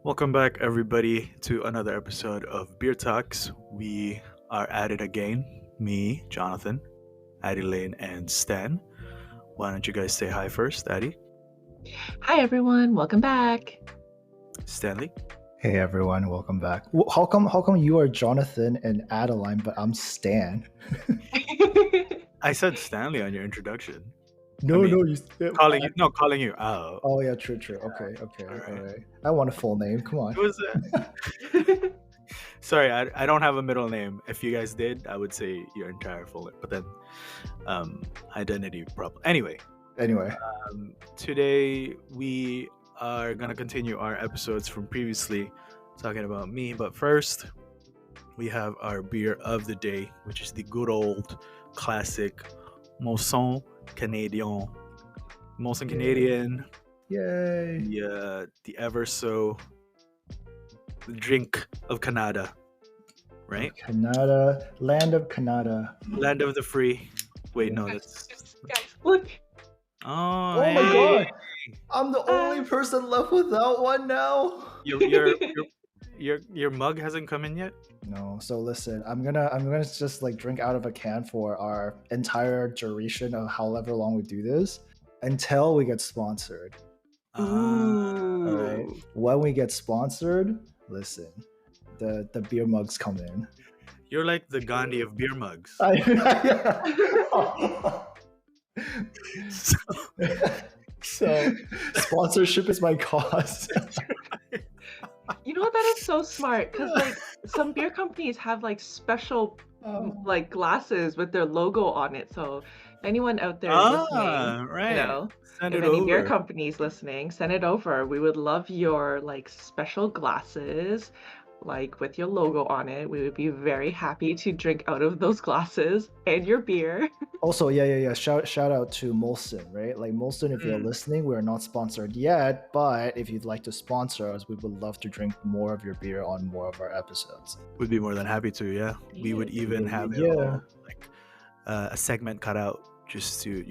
Welcome back, everybody, to another episode of Beer Talks. We are at it again. Me, Jonathan, Addie Lane, and Stan. Why don't you guys say hi first, Addie? Hi everyone, welcome back. Stanley? Hey everyone, welcome back. How come you are Jonathan and Adeline, but I'm Stan? I said Stanley on your introduction. No, I mean, you calling you out. Oh yeah, true. Okay, All right. all right. I want a full name. Come on. Who was that? Sorry, I don't have a middle name. If you guys did, I would say your entire full name. But then, identity problem. Anyway, today we are gonna continue our episodes from previously, talking about me. But first, we have our beer of the day, which is the good old classic Molson Canadian. Molson Canadian, Yay! the ever so drink of Canada, right? Canada, land of Canada. Land of the free. Wait, no, that's. Guys, look. Oh, Oh my hey. god! I'm the only person left without one now. Your mug hasn't come in yet. No, so listen, I'm gonna just like drink out of a can for our entire duration of however long we do this until we get sponsored. Ooh. All right. When we get sponsored, listen, the beer mugs come in. You're like the Gandhi of beer mugs. So sponsorship is my cause. You know that is so smart because like some beer companies have like special like glasses with their logo on it. So anyone out there listening, right. Send if it any beer over. companies listening, send it over. We would love your like special glasses, like with your logo on it. We would be very happy to drink out of those glasses and your beer. Also, yeah. Shout out to Molson, right? Like Molson, if you're listening, we're not sponsored yet, but if you'd like to sponsor us, we would love to drink more of your beer on more of our episodes. We'd be more than happy to, yeah. We would even have like a segment cut out just to,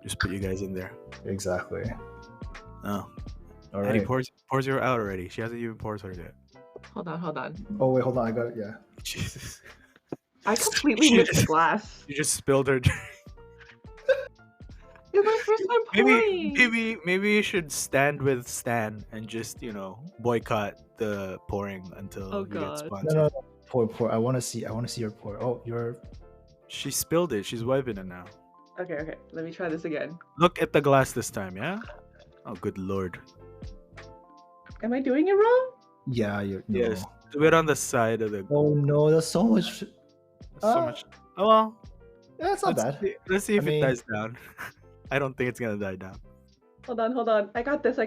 just put you guys in there. Exactly. Oh. All Addie right. pours her out already. She hasn't even poured hers yet. Hold on. Oh wait, hold on. I got it. Yeah. Jesus. I completely missed the glass. You just spilled her drink. It's my first time pouring. Maybe you should stand with Stan and just boycott the pouring until you get sponsored. No. Pour. I want to see your pour. Oh, She spilled it. She's wiping it now. Okay. Let me try this again. Look at the glass this time, yeah? Oh, good lord. Am I doing it wrong? Yeah. Yes. Do it on the side of the. Oh no, that's so much. So much. Oh well. Yeah, it's not bad. Let's see if it dies down. I don't think it's gonna die down. Hold on. I got this. We're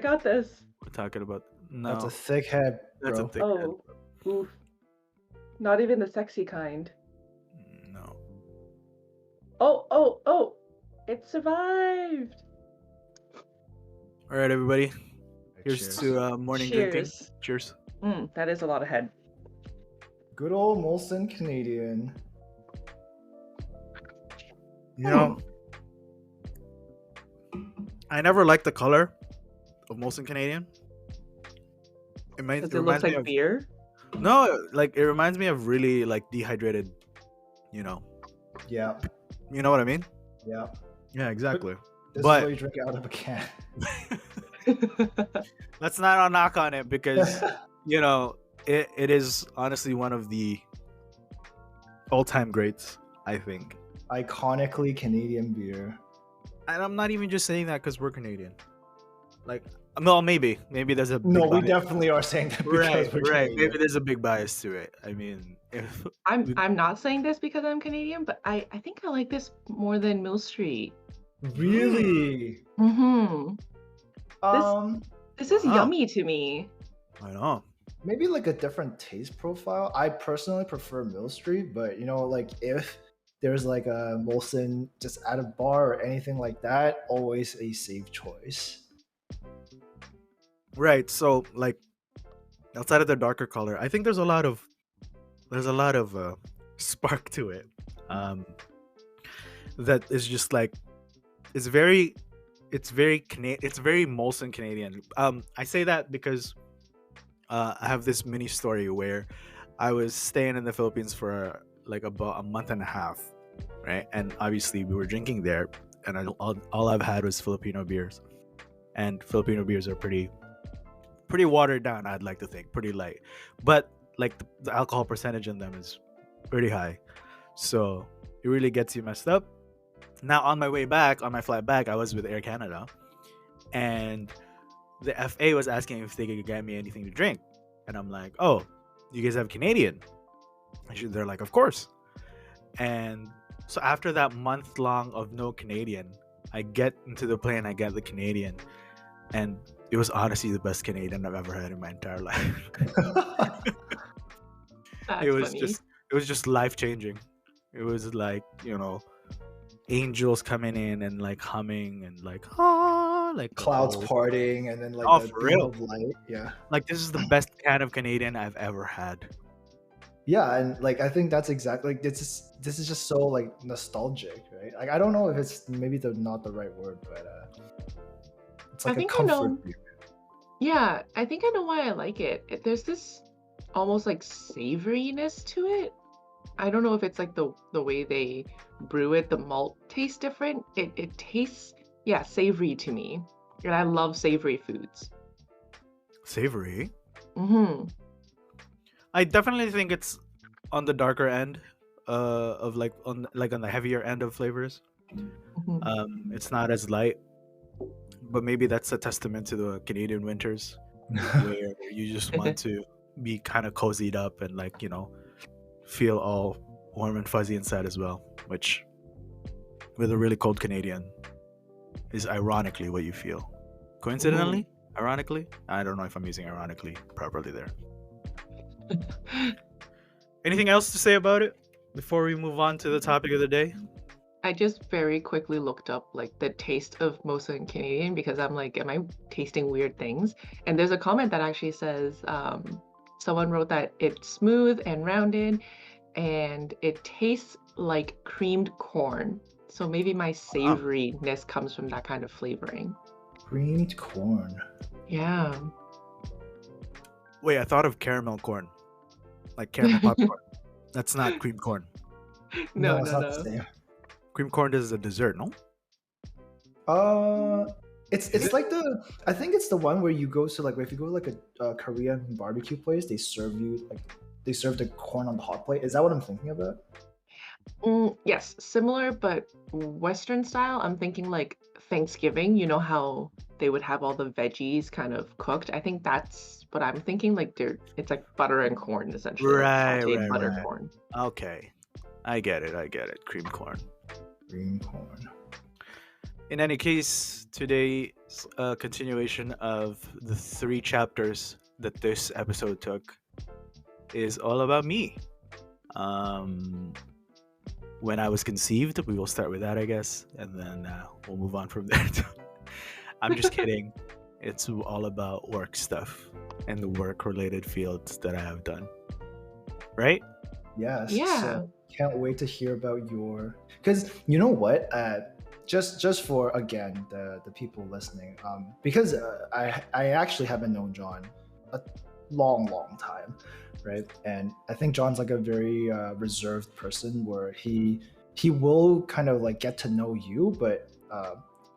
talking about no. That's a thick head, bro. That's a thick head. Oof. Not even the sexy kind. No. Oh! It survived. All right, everybody. Here's to morning drinking. Cheers. That is a lot of head. Good old Molson Canadian. I never liked the color of Molson Canadian. Does it look like beer? No, like it reminds me of really like dehydrated, Yeah. You know what I mean? Yeah. Yeah, exactly. This is why you drink it out of a can. Let's not knock on it because it is honestly one of the all-time greats, I think. Iconically Canadian beer. And I'm not even just saying that because we're Canadian. Like, well, maybe there's a big no. bias. We definitely are saying that because we're right. Canadian. Maybe there's a big bias to it. I mean, if I'm not saying this because I'm Canadian, but I think I like this more than Mill Street. Really? Mm-hmm. This is yummy to me. I know. Maybe like a different taste profile. I personally prefer Mill Street, but like if there's like a Molson just at a bar or anything like that, always a safe choice. Right. So like outside of the darker color, I think there's a lot of spark to it. That is just like it's very Molson Canadian. I say that because I have this mini story where I was staying in the Philippines for like about a month and a half, right? And obviously we were drinking there, and all I've had was Filipino beers, and Filipino beers are pretty watered down. I'd like to think pretty light, but like the alcohol percentage in them is pretty high, so it really gets you messed up. Now on my way back, on my flight back, I was with Air Canada, and the FA was asking if they could get me anything to drink, and I'm like, "Oh, you guys have Canadian?" They're like, "Of course." And so after that month long of no Canadian, I get into the plane, I get the Canadian, and it was honestly the best Canadian I've ever had in my entire life. That's it was funny. just it was just life changing. It was like, angels coming in and like humming and like like the Clouds whole, parting, and then like oh, the for beam real. of light. Yeah. Like this is the best can of Canadian I've ever had. Yeah, and like I think that's exactly like this is just so like nostalgic, right? Like I don't know if it's maybe not the right word, but it's I like a think I know. comfort beer. Yeah, I think I know why I like it. There's this almost like savoriness to it. I don't know if it's like the way they brew it, the malt tastes different. It tastes, yeah, savory to me. And I love savory foods. Savory. Mm-hmm. I definitely think it's on the darker end, of like on the heavier end of flavors. Mm-hmm. It's not as light, but maybe that's a testament to the Canadian winters, where you just want to be kind of cozied up and like feel all warm and fuzzy inside as well, which with a really cold Canadian is ironically what you feel. Coincidentally, ironically, I don't know if I'm using ironically properly there. Anything else to say about it before we move on to the topic of the day? I just very quickly looked up like the taste of Molson Canadian because I'm like, am I tasting weird things? And there's a comment that actually says, someone wrote that it's smooth and rounded and it tastes like creamed corn. So maybe my savoriness comes from that kind of flavoring. Creamed corn. Yeah. Wait, I thought of caramel corn, like caramel popcorn. That's not cream corn. No, it's no, not the no. same. Cream corn is a dessert, no? It's like I think it's the one where you go to like if you go to like a Korean barbecue place, they serve the corn on the hot plate. Is that what I'm thinking about? Yes, similar but Western style. I'm thinking like Thanksgiving, you know how they would have all the veggies kind of cooked. I think that's what I'm thinking. Like it's like butter and corn essentially, like Right, sauteed right, butter right. corn. Okay, I get it. Cream corn. Cream corn. In any case, today's continuation of the 3 chapters that this episode took is all about me. When I was conceived, we will start with that, I guess, and then we'll move on from there. I'm just kidding. It's all about work stuff and the work-related fields that I have done. Right? Yes. Yeah. So can't wait to hear about because you know what? Just for again the people listening, because I actually haven't known John a long time, right? And I think John's like a very reserved person where he will kind of like get to know you, but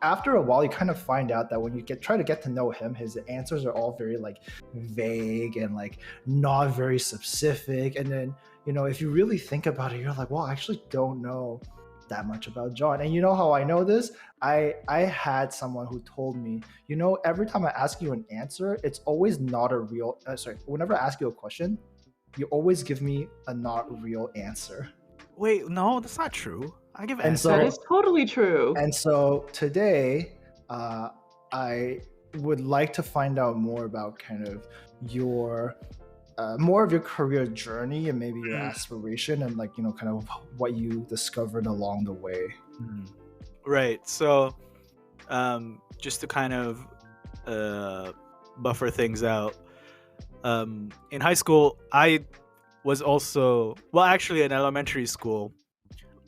after a while you kind of find out that when you try to get to know him, his answers are all very like vague and like not very specific. And then if you really think about it, you're like, well, I actually don't know that much about John. And you know how I know this? I had someone who told me, every time I ask you an answer, it's always not a real whenever I ask you a question, you always give me a not real answer. Wait, no, that's not true. I give And answers. That is totally true. And so today, I would like to find out more about kind of your more of your career journey and maybe your aspiration and like kind of what you discovered along the way. Right. So just to kind of buffer things out, in high school I was also, well, actually in elementary school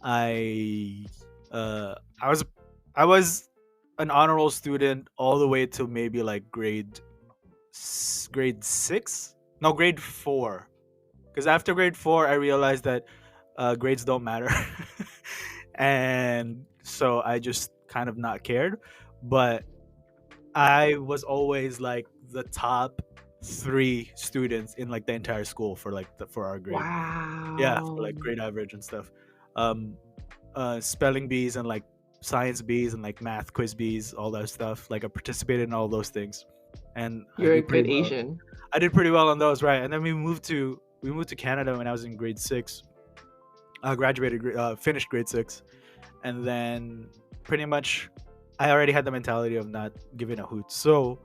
I was an honor roll student all the way to maybe like grade 6, No, grade 4. Because after grade 4, I realized that grades don't matter. And so I just kind of not cared. But I was always like the top 3 students in like the entire school for like for our grade. Yeah, for Wow. like grade average and stuff. Um, spelling bees and like science bees and like math quiz bees, all that stuff. Like I participated in all those things, and I You're a did pretty good well. Asian. I did pretty well on those, right? And then we moved to Canada when I was in grade 6. Finished grade 6, and then pretty much I already had the mentality of not giving a hoot. So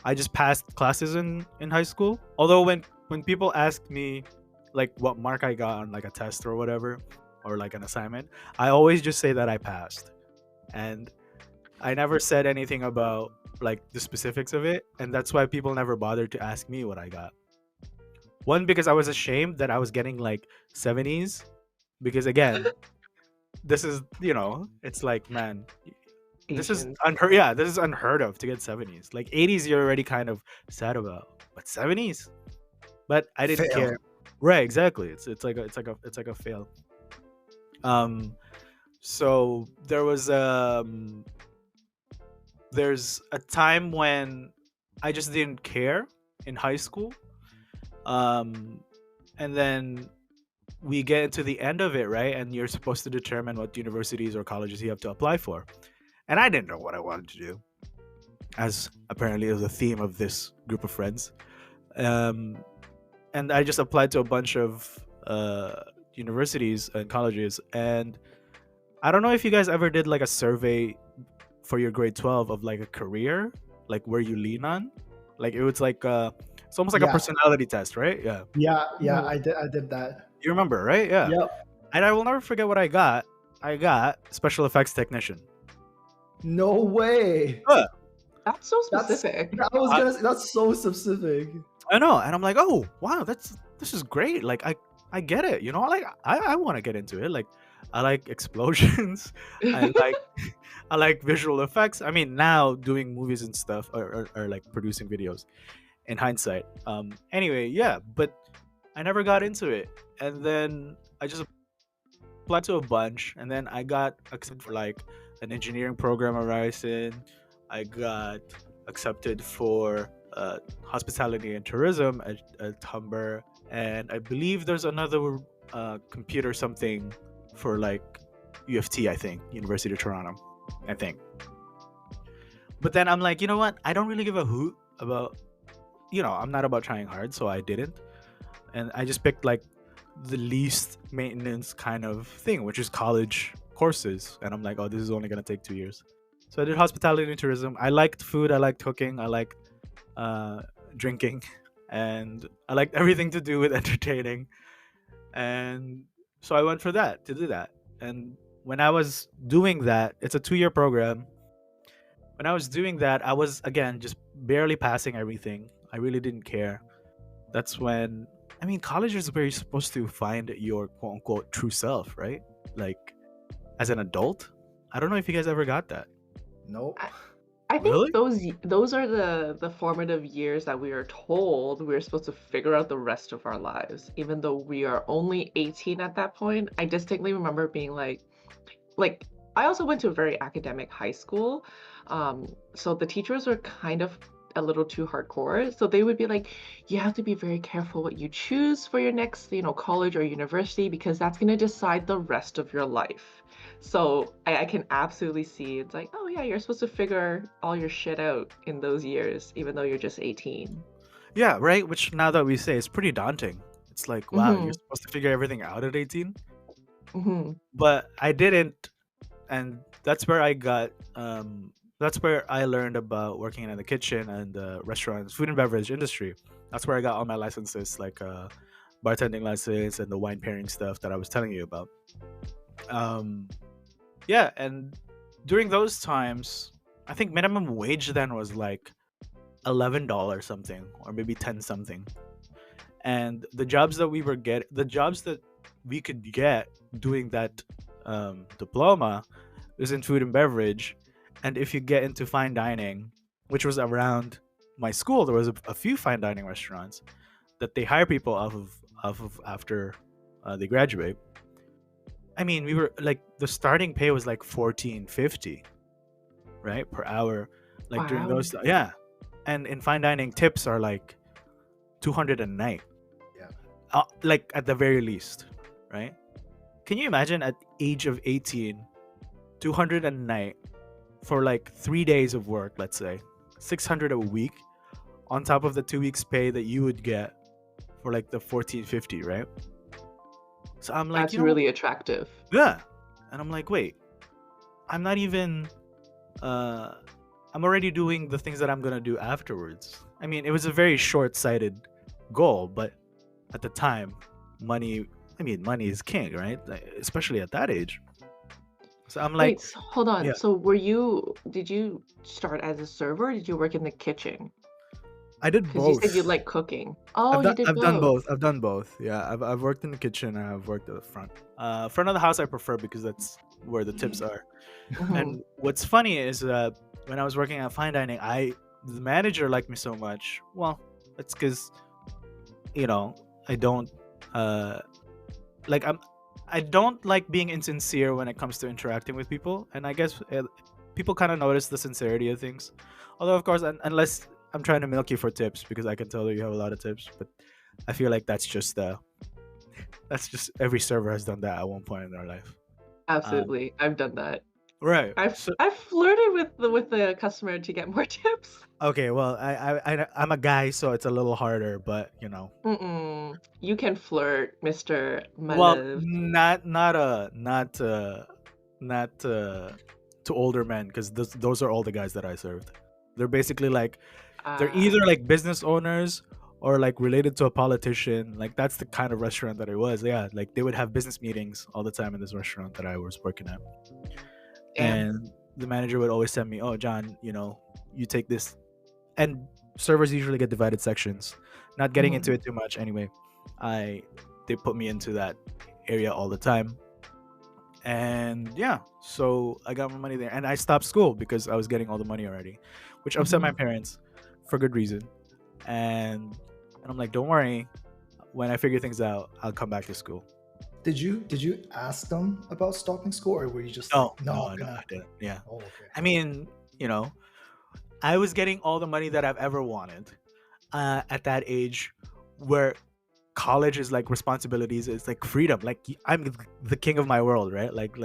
I just passed classes in high school. Although when people ask me like what mark I got on like a test or whatever, or like an assignment, I always just say that I passed. And I never said anything about like the specifics of it, and that's why people never bothered to ask me what I got. One, because I was ashamed that I was getting like 70s, because again, this is, it's like, man, this is Asians. unheard. Yeah, this is unheard of to get 70s. Like 80s, you're already kind of sad about, but 70s. But I didn't Fail. care. Right, exactly. It's like a fail. Um, so there's a time when I just didn't care in high school. Um, and then we get into the end of it, right? And you're supposed to determine what universities or colleges you have to apply for. And I didn't know what I wanted to do, as apparently is the theme of this group of friends. Um, and I just applied to a bunch of universities and colleges. And I don't know if you guys ever did like a survey for your grade 12 of like a career, like where you lean on. Like it was like it's almost like a Yeah. personality test, right? Yeah. Yeah, Mhm. I did that. You remember, right? Yeah. Yep. And I will never forget what I got. I got special effects technician. No way. That's so That's specific. I was gonna say, that's so specific. I know, and I'm like, oh wow, this is great. Like I get it, like I want to get into it. Like I like explosions. I like I like visual effects. I mean, now doing movies and stuff, or like producing videos. In hindsight, anyway, yeah, but I never got into it, and then I just applied to a bunch, and then I got accepted for like an engineering program at Ryerson. I got accepted for hospitality and tourism at Humber, and I believe there's another computer something for like UFT, I think, University of Toronto, I think. But then I'm like, you know what? I don't really give a hoot about, I'm not about trying hard, so I didn't. And I just picked like the least maintenance kind of thing, which is college courses. And I'm like, oh, this is only going to take 2 years. So I did hospitality and tourism. I liked food. I liked cooking. I liked drinking. And I liked everything to do with entertaining. And so I went for that, to do that. And when I was doing that, it's a 2-year program. When I was doing that, I was, again, just barely passing everything. I really didn't care. That's when, I mean, college is where you're supposed to find your quote unquote true self, right? Like as an adult. I don't know if you guys ever got that. Nope. I think Really? those are the formative years that we are told we're supposed to figure out the rest of our lives, even though we are only 18 at that point. I distinctly remember being like I also went to a very academic high school. So the teachers were kind of a little too hardcore. So they would be like, you have to be very careful what you choose for your next, college or university, because that's going to decide the rest of your life. So I can absolutely see it's like, oh yeah, you're supposed to figure all your shit out in those years, even though you're just 18. Yeah, right? Which now that we say, it's pretty daunting. It's like, wow, you're Mm-hmm. supposed to figure everything out at 18. Mm-hmm. But I didn't. And that's where that's where I learned about working in the kitchen and restaurants, food and beverage industry. That's where I got all my licenses, like bartending license and the wine pairing stuff that I was telling you about. Um, yeah, and during those times, I think minimum wage then was like $11 something, or maybe 10 something. And the jobs that we could get doing that diploma is in food and beverage. And if you get into fine dining, which was around my school, there was a few fine dining restaurants. that they hire people off of after they graduate. I mean, we were like the starting pay was like 14.50, right, per hour. Like during Wow. those, yeah. And in fine dining, tips are like 200 a night, Yeah. like at the very least, right? Can you imagine at age of 18, 200 a night for like 3 days of work, let's say, 600 a week on top of the 2 weeks pay that you would get for like the 14.50, right? So I'm like, That's really attractive. yeah. And I'm like, wait, I'm not even, uh, I'm already doing the things that I'm gonna do afterwards. I mean, it was a very short-sighted goal, but at the time, money, I mean, money is king, right? Like, especially at that age. So I'm like, Wait, hold on. yeah, So did you start as a server or did you work in the kitchen? I did Because you said you both. like cooking. Oh, you did I've done both. both. I've done both. Yeah, I've worked in the kitchen and I've worked at the front. Front of the house I prefer because that's where the tips are. Hmm. And what's funny is that when I was working at fine dining, the manager liked me so much. Well, it's because you know I don't uh like I don't like being insincere when it comes to interacting with people, and I guess people kind of notice the sincerity of things. Although, of course, unless I'm trying to milk you for tips because I can tell that you have a lot of tips, but I feel like that's just every server has done that at one point in their life. Um, Absolutely. I've done that. right. I've So I've flirted with the customer to get more tips. okay, well, I'm a guy, so it's a little harder, but Mm-mm. You can flirt, Mr. My well, love. not to older men because those are all the guys that I served. They're basically like they're Ah, either like business owners or like related to a politician. Like that's the kind of restaurant that it was. Yeah, like they would have business meetings all the time in this restaurant that I was working at, damn. and the manager would always send me, "Oh, John, you take this." And servers usually get divided sections. Not getting into Mhm. it too much anyway. I They put me into that area all the time. And yeah, so I got my money there and I stopped school because I was getting all the money already, which upset my Mhm. parents for good reason. And I'm like, don't worry, when I figure things out, I'll come back to school. Did you ask them about stopping school, or were you just like, No, no, no, I'm no, gonna? I didn't. Yeah. Oh, okay. I mean, you know, I was getting all the money that I've ever wanted at that age where college is like responsibilities, it's like freedom. Like I'm the king of my world, right? Like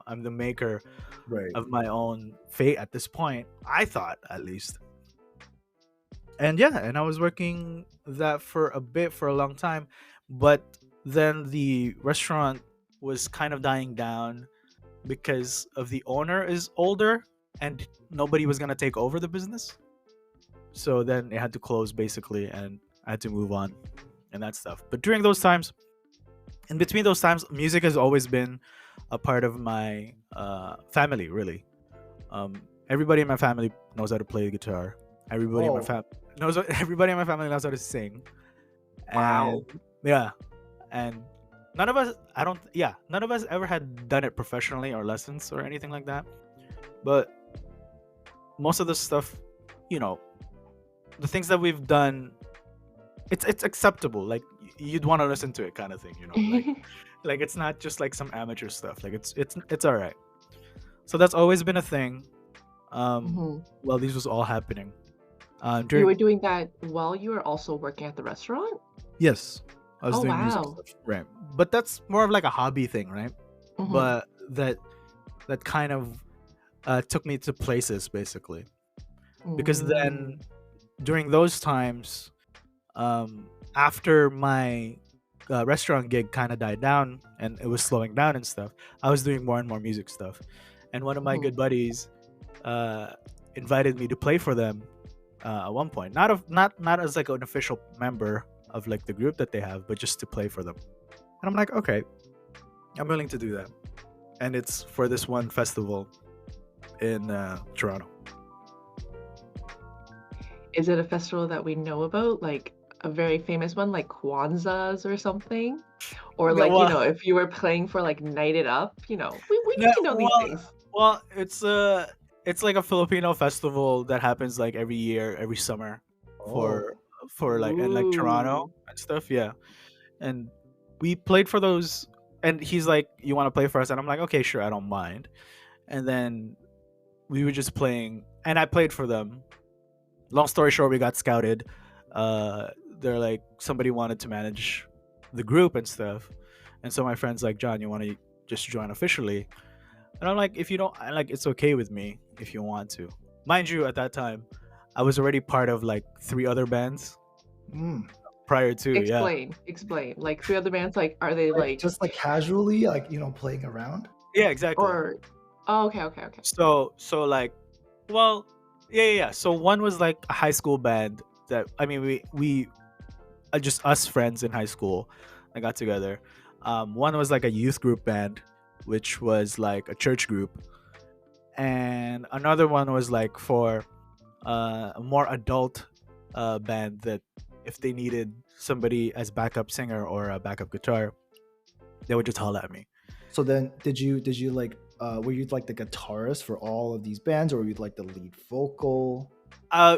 I'm the maker Right. of my own fate at this point, I thought, at least. And yeah, and I was working that for a bit, for a long time, but then the restaurant was kind of dying down because of the owner is older and nobody was going to take over the business. So then it had to close basically, and I had to move on and that stuff. But during those times, in between those times, music has always been a part of my family, really. Everybody in my family knows how to play the guitar. Everybody in my Oh, family knows. Everybody in my family knows how to sing, and Wow. yeah, and none of us. I don't. Yeah, none of us ever had done it professionally or lessons or anything like that. But most of the stuff, you know, the things that we've done, it's acceptable. Like you'd want to listen to it, kind of thing. Like it's not just like some amateur stuff. Like it's all right. So that's always been a thing. Mhm. Well, these was all happening You during. were doing that while you were also working at the restaurant? Yes, I was Oh, doing music wow. stuff, right? But that's more of like a hobby thing, right? Mhm. But that kind of took me to places basically, because then Mm. during those times, after my restaurant gig kind of died down and it was slowing down and stuff, I was doing more and more music stuff, and one of my Mhm. good buddies uh, invited me to play for them at one point. Not as like an official member of like the group that they have, but just to play for them. And I'm like, okay, I'm willing to do that. And it's for this one festival in Toronto. Is it a festival that we know about, like a very famous one, like Kwanzaa's or something? Or No, like, well, if you were playing for like Night It Up, we no, need to know these things. well, it's like a Filipino festival that happens like every year, every summer, oh, for for like and like Toronto Ooh. and stuff. Yeah, and we played for those. And he's like, "You want to play for us?" And I'm like, "Okay, sure, I don't mind." And then we were just playing, and I played for them. Long story short, we got scouted. Uh, they're like, somebody wanted to manage the group and stuff, and so my friend's like, "John, you want to just join officially?" And I'm like, "If you don't, like, it's okay with me if you want to." Mind you, at that time, I was already part of like 3 other bands Mm. prior to. Yeah, Explain. Like 3 other bands, like, are they Like, like just like casually, like, playing around. yeah, exactly. or oh, okay. So like, well, yeah. So one was like a high school band that, I mean, we just us friends in high school that got together. One was like a youth group band, which was like a church group, and another one was like for a more adult band that if they needed somebody as backup singer or a backup guitar, they would just holler at me. So then, did you like were you like the guitarist for all of these bands, or were you like the lead vocal?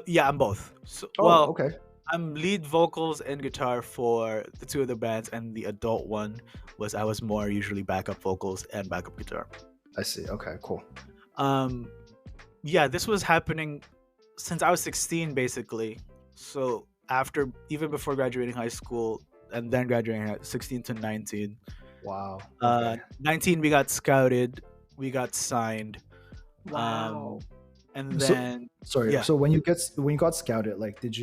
Yeah, I'm both. So, Oh, well, okay. I'm lead vocals and guitar for the 2 other bands, and the adult one was I was more usually backup vocals and backup guitar. I see. Okay, cool. Um, yeah, this was happening since I was 16, basically. So after, even before graduating high school, and then graduating at 16 to 19. Wow. Okay. 19 we got scouted, we got signed, Wow. and So then sorry. yeah. So when you got scouted, like, did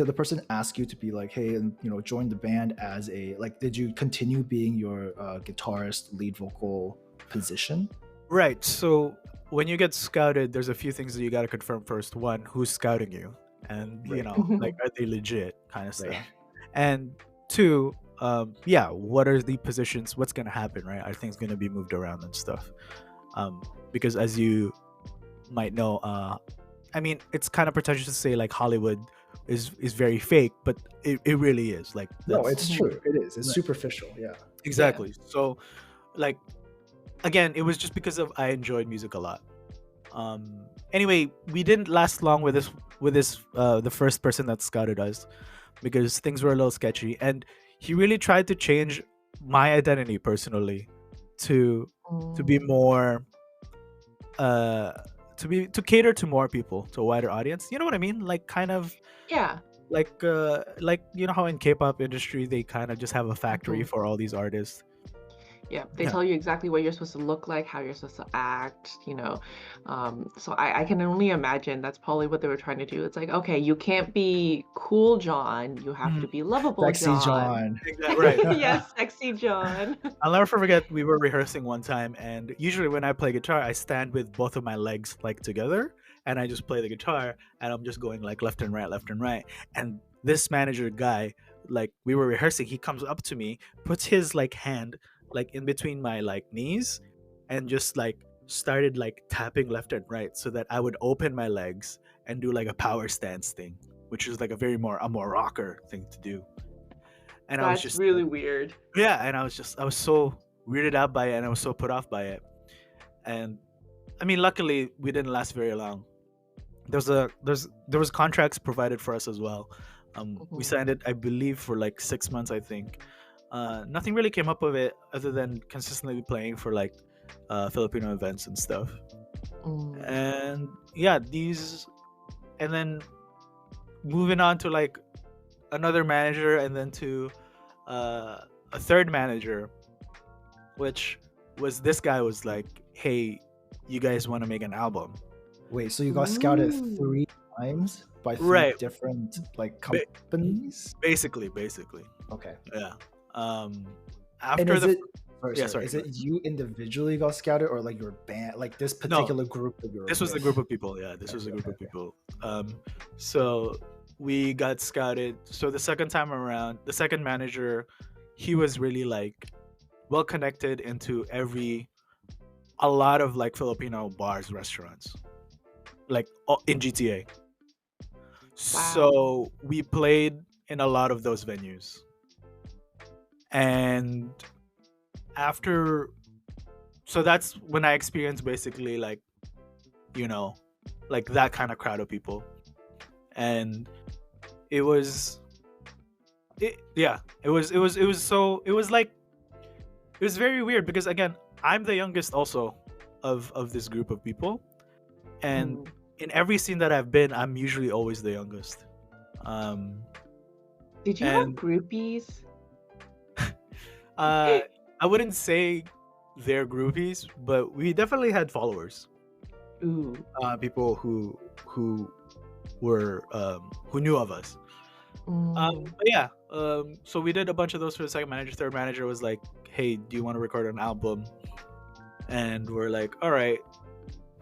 the person ask you to be like, hey, and join the band as a like? Did you continue being your guitarist, lead vocal position? Right. So when you get scouted, there's a few things that you got to confirm first. One, who's scouting you, and Right. like, are they legit, kind of stuff. Right. And 2, yeah, what are the positions? What's gonna happen, right? Are things gonna be moved around and stuff? Because as you might know, I mean, it's kind of pretentious to say like Hollywood is very fake, but it really is. Like, No, that's it's true. It is. It's right. superficial. Yeah. Exactly. So, like, again, it was just because of I enjoyed music a lot. Anyway, we didn't last long with this the first person that scouted us, because things were a little sketchy, and he really tried to change my identity personally to be more to cater to more people, to a wider audience. You know what I mean? Like, kind of Yeah. like how in K-pop industry they kind of just have a factory for all these artists. Yeah, they Yeah. tell you exactly what you're supposed to look like, how you're supposed to act, So I can only imagine that's probably what they were trying to do. It's like, okay, you can't be cool John, you have to be lovable Sexy John. John. Right. Yes, sexy John. I'll never forget, we were rehearsing one time, and usually when I play guitar, I stand with both of my legs like together, and I just play the guitar, and I'm just going like left and right, left and right. And this manager guy, like, we were rehearsing, he comes up to me, puts his like hand like in between my like knees, and just like started like tapping left and right so that I would open my legs and do like a power stance thing, which is like a more rocker thing to do. And I was That's just really weird. yeah, and I was so weirded out by it, and I was so put off by it. And I mean, luckily we didn't last very long. There was contracts provided for us as well. We Mhm. signed it, I believe, for like 6 months, I think. Nothing really came up of it other than consistently playing for like Filipino events and stuff. Mm. And yeah, and then moving on to like another manager, and then to a third manager, which was this guy was like, "Hey, you guys want to make an album?" Wait, so you got scouted Ooh. 3 times by 3 Right. different like companies? Basically. Okay. Yeah. And After is the it sorry, yeah, sorry. sorry. Is it you individually got scouted, or like your band, like this particular group that you're This was the with? group of people. Yeah, this was a group of people. So we got scouted. So the second time around, the second manager, he was really like well connected into a lot of like Filipino bars, restaurants, like in GTA. So we played in a lot of those venues. And after, so that's when I experienced basically like, like that kind of crowd of people. And it was it was very weird because again, I'm the youngest also of this group of people, and Mm. in every scene that I've been, I'm usually always the youngest. Um, Did you have and groupies? I wouldn't say they're groupies, but we definitely had followers. Ooh. People who were who knew of us. Mm. But yeah, so we did a bunch of those for the second manager. Third manager was like, "Hey, do you want to record an album?" And we're like, "All right."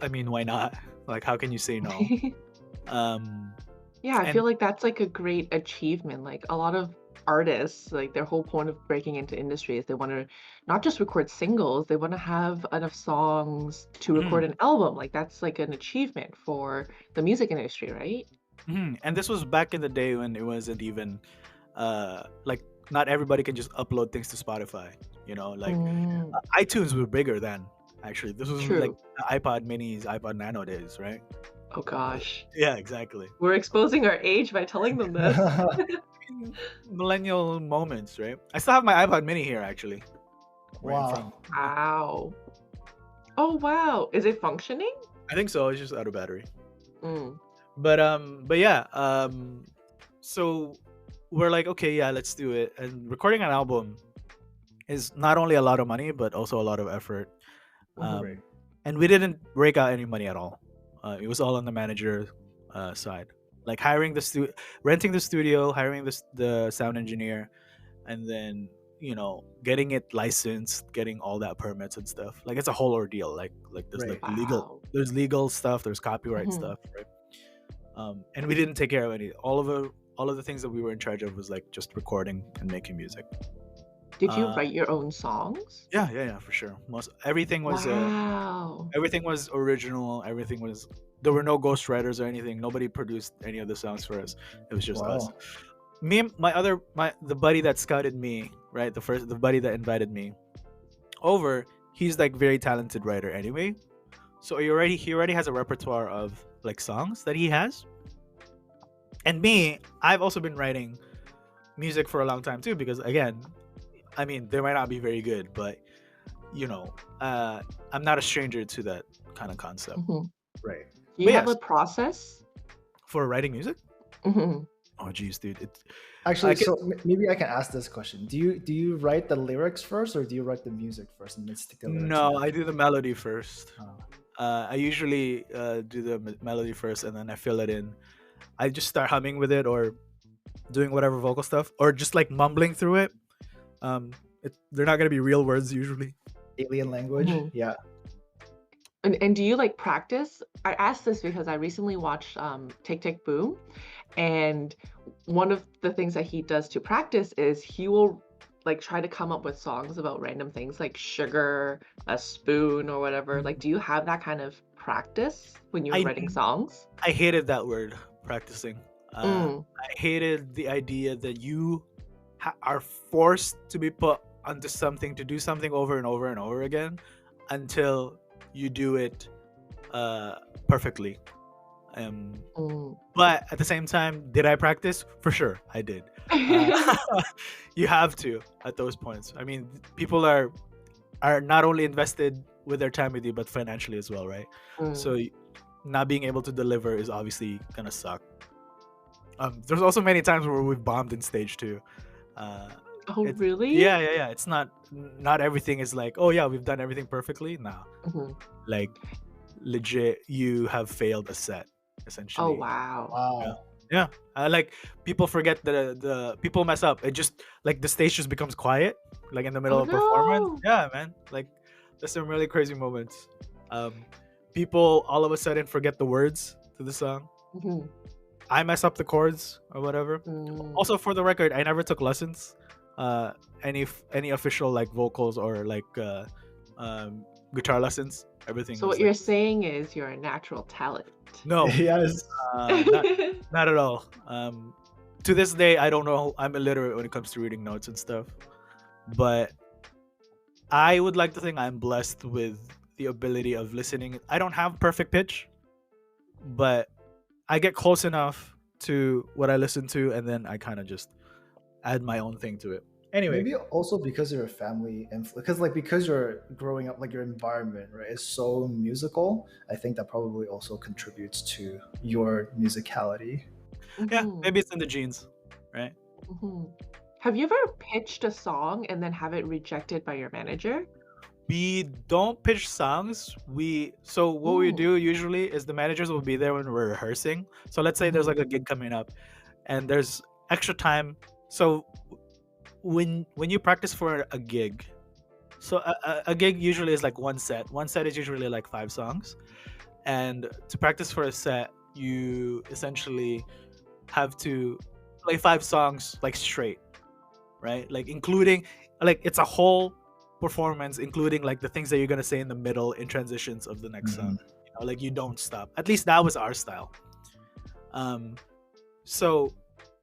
I mean, why not? Like, how can you say no? Yeah, I And feel like that's like a great achievement. Like a lot of artists, like their whole point of breaking into industry is they want to not just record singles, they want to have enough songs to record mhm, an album. Like that's like an achievement for the music industry, right? and this was back in the day when it wasn't even like not everybody can just upload things to Spotify. You know, like Mm, iTunes were bigger then. Actually, this was like true. the iPod Minis, iPod Nano days, right? Oh gosh. Yeah, exactly. We're exposing our age by telling them this. Millennial moments, right? I still have my iPod Mini here, actually, right in front. Wow. Wow. Oh wow. Is it functioning? I think so. It's just out of battery. Mm. But yeah, so we're like, okay, yeah, let's do it. And recording an album is not only a lot of money, but also a lot of effort. Mhm. Right. And we didn't break out any money at all. It was all on the manager side, like hiring renting the studio, hiring the sound engineer, and then getting it licensed, getting all that permits and stuff. Like it's a whole ordeal. Like there's Right. Wow. there's legal stuff, there's copyright Mhm. stuff, right? And we didn't take care of any. All of the things that we were in charge of was like just recording and making music. Did you Uh, write your own songs? yeah, for sure. Most Wow. everything was original. There were no ghostwriters or anything. Nobody produced any of the songs for us. It was just us. Wow. Me and the buddy that scouted me, right? The buddy that invited me over. He's like very talented writer anyway. So he already has a repertoire of like songs that he has. And me, I've also been writing music for a long time too, because again, I mean, they might not be very good, but you know, I'm not a stranger to that kind of concept. Mhm. Right. Do you But have yes, a process? for writing music, Mhm. oh geez, dude, Actually, I can so maybe I can ask this question. Do you write the lyrics first, or do you write the music first and then stick the lyrics no, in I do the melody first. after? I usually do the melody first, and then I fill it in. I just start humming with it, or doing whatever vocal stuff, or just like mumbling through it. Um, they're not gonna be real words usually. Alien language? Mhm. Yeah. And do you like practice? I asked this because I recently watched Tick Tick Boom, and one of the things that he does to practice is he will like try to come up with songs about random things like sugar, a spoon, or whatever. Like, do you have that kind of practice when you're I writing songs? I hated that word, practicing. Mm. I hated the idea that you are forced to be put onto something to do something over and over and over again until you do it perfectly. Mm. But at the same time, did I practice? For sure, I did. Uh, you have to at those points. I mean, people are not only invested with their time with you, but financially as well, right? So Mm. not being able to deliver is obviously gonna suck. There's also many times where we've bombed in stage two. Uh, Oh, it's really? yeah. It's not everything is like, oh yeah, we've done everything perfectly. No, Mhm. like legit, you have failed a set Oh, essentially. wow. Yeah, Wow. yeah. Like people forget the people mess up. It just like the stage just becomes quiet, like in the middle Oh, of performance. no. Yeah, man. Like there's some really crazy moments. Um, People all of a sudden forget the words to the song. Mhm. I mess up the chords or whatever. Mm. Also, for the record, I never took lessons. Any official like vocals or like guitar lessons. Everything So was what like you're saying is you're a natural talent. no, Yes. not not at all. To this day, I don't know. I'm illiterate when it comes to reading notes and stuff. But I would like to think I'm blessed with the ability of listening. I don't have perfect pitch, but I get close enough to what I listen to, and then I kind of just add my own thing to it. Anyway, Maybe also because of your family and because like because you're growing up, like your environment, right, is so musical. I think that probably also contributes to your musicality. yeah, Hmm. maybe it's in the genes, right? Hmm. Have you ever pitched a song and then have it rejected by your manager? We don't pitch songs. So what we Mm. do usually is the managers will be there when we're rehearsing. So let's say there's Mhm. like a gig coming up, and there's extra time. So when you practice for a gig, so a gig usually is like one set. One set is usually like 5 songs, and to practice for a set, you essentially have to play 5 songs like straight, right? Like including, like it's a whole performance, including like the things that you're gonna say in the middle in transitions of the next song. Like you don't stop. At least that was our style. Um, so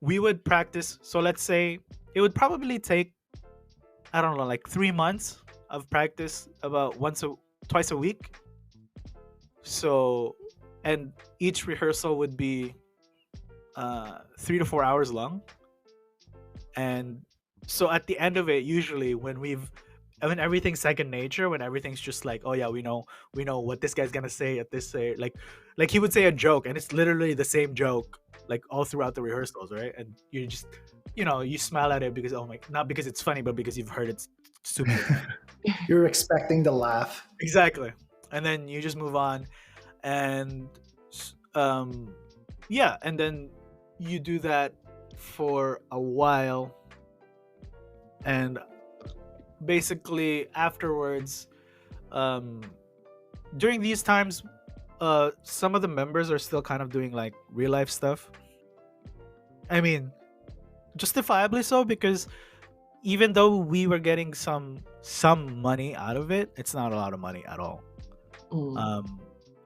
we would practice. So let's say it would probably take, I don't know, like 3 months of practice, about twice a week. So, and each rehearsal would be 3 to 4 hours long. And so at the end of it, usually when everything's second nature, when everything's just like, oh yeah, we know what this guy's gonna say at this say, like he would say a joke and it's literally the same joke like all throughout the rehearsals, right? And you just, you smile at it because, oh my, not because it's funny, but because you've heard it too many times. You're expecting the laugh. Exactly. And then you just move on, and yeah, and then you do that for a while, and basically afterwards, during these times, some of the members are still kind of doing like real life stuff. I mean, justifiably so, because even though we were getting some money out of it, it's not a lot of money at all. Mm.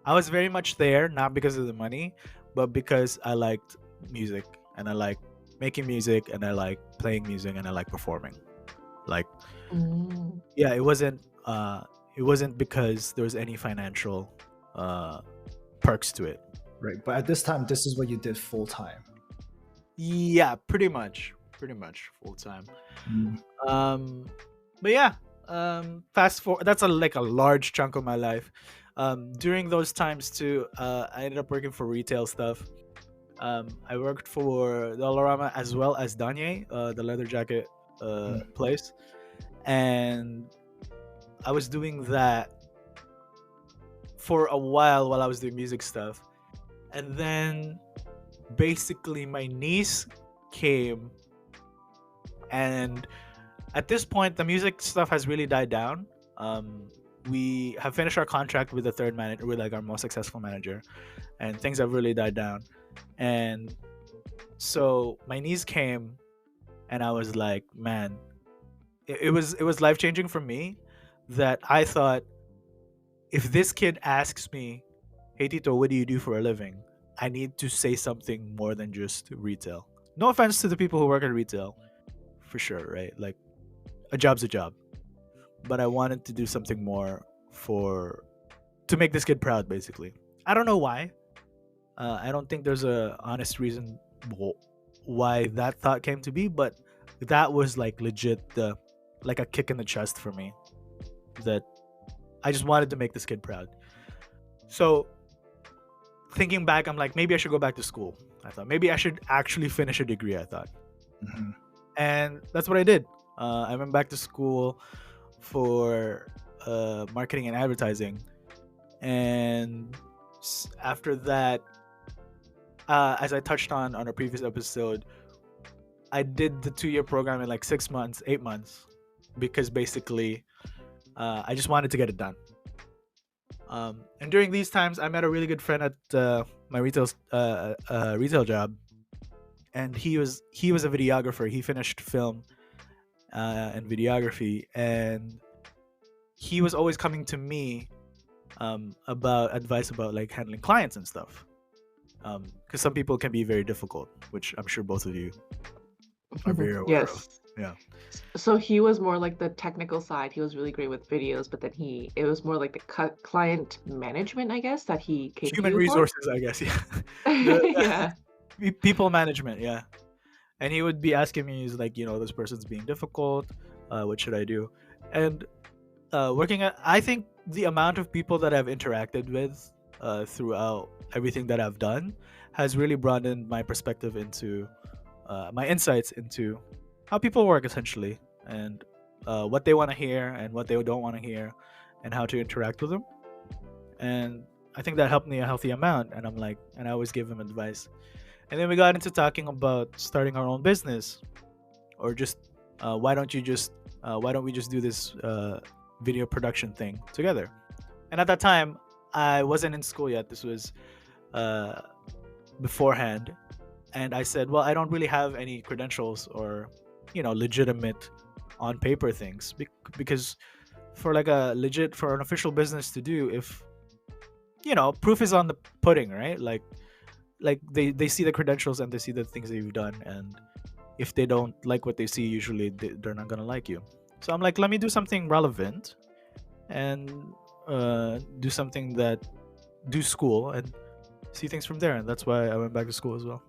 I was very much there not because of the money, but because I liked music, and I like making music, and I like playing music, and I like performing. Like, Mm. yeah, it wasn't because there was any financial perks to it. Right. But at this time, this is what you did full time. Yeah, pretty much full time. But yeah, fast forward, that's like a large chunk of my life. During those times too, I ended up working for retail stuff. I worked for Dollarama as well as Danye, the leather jacket place, and I was doing that for a while I was doing music stuff. And then basically my niece came, and at this point the music stuff has really died down. We have finished our contract with the third manager, with like our most successful manager, and things have really died down. And so my niece came, and I was like, man, it was life changing for me, that I thought, if this kid asks me, hey Tito, what do you do for a living, I need to say something more than just retail. No offense to the people who work in retail, for sure, right? Like, a job's a job. But I wanted to do something more to make this kid proud, basically. I don't know why. I don't think there's a honest reason why that thought came to be, but that was like legit like a kick in the chest for me, that I just wanted to make this kid proud. So thinking back, I'm like, maybe I should go back to school. I thought maybe I should actually finish a degree, I thought. And that's what I did. I went back to school for marketing and advertising, and after that, as I touched on a previous episode, I did the 2-year program in like 6 months, 8 months, because basically I just wanted to get it done. And during these times, I met a really good friend at my retail job, and he was a videographer. He finished film and videography, and he was always coming to me about advice about like handling clients and stuff, because some people can be very difficult, which I'm sure both of you are very aware of. Yes. Yeah. So he was more like the technical side. He was really great with videos, but then it was more like the client management, I guess, that he came to Human you for. resources, I guess. Yeah. Yeah. People management, yeah. And he would be asking me, he's like, this person's being difficult. What should I do? And working at, I think the amount of people that I've interacted with throughout everything that I've done has really broadened my perspective into my insights into how people work essentially, and what they want to hear and what they don't want to hear, and how to interact with them. And I think that helped me a healthy amount. And I always give him advice. And then we got into talking about starting our own business, or just why don't we just do this video production thing together? And at that time, I wasn't in school yet. This was uh, beforehand, and I said, well, I don't really have any credentials or legitimate on paper things, because for for an official business to do, if proof is on the pudding, right? Like they see the credentials and they see the things that you've done, and if they don't like what they see, usually they're not gonna like you. So I'm like, let me do something relevant, and do school and see things from there. And that's why I went back to school as well.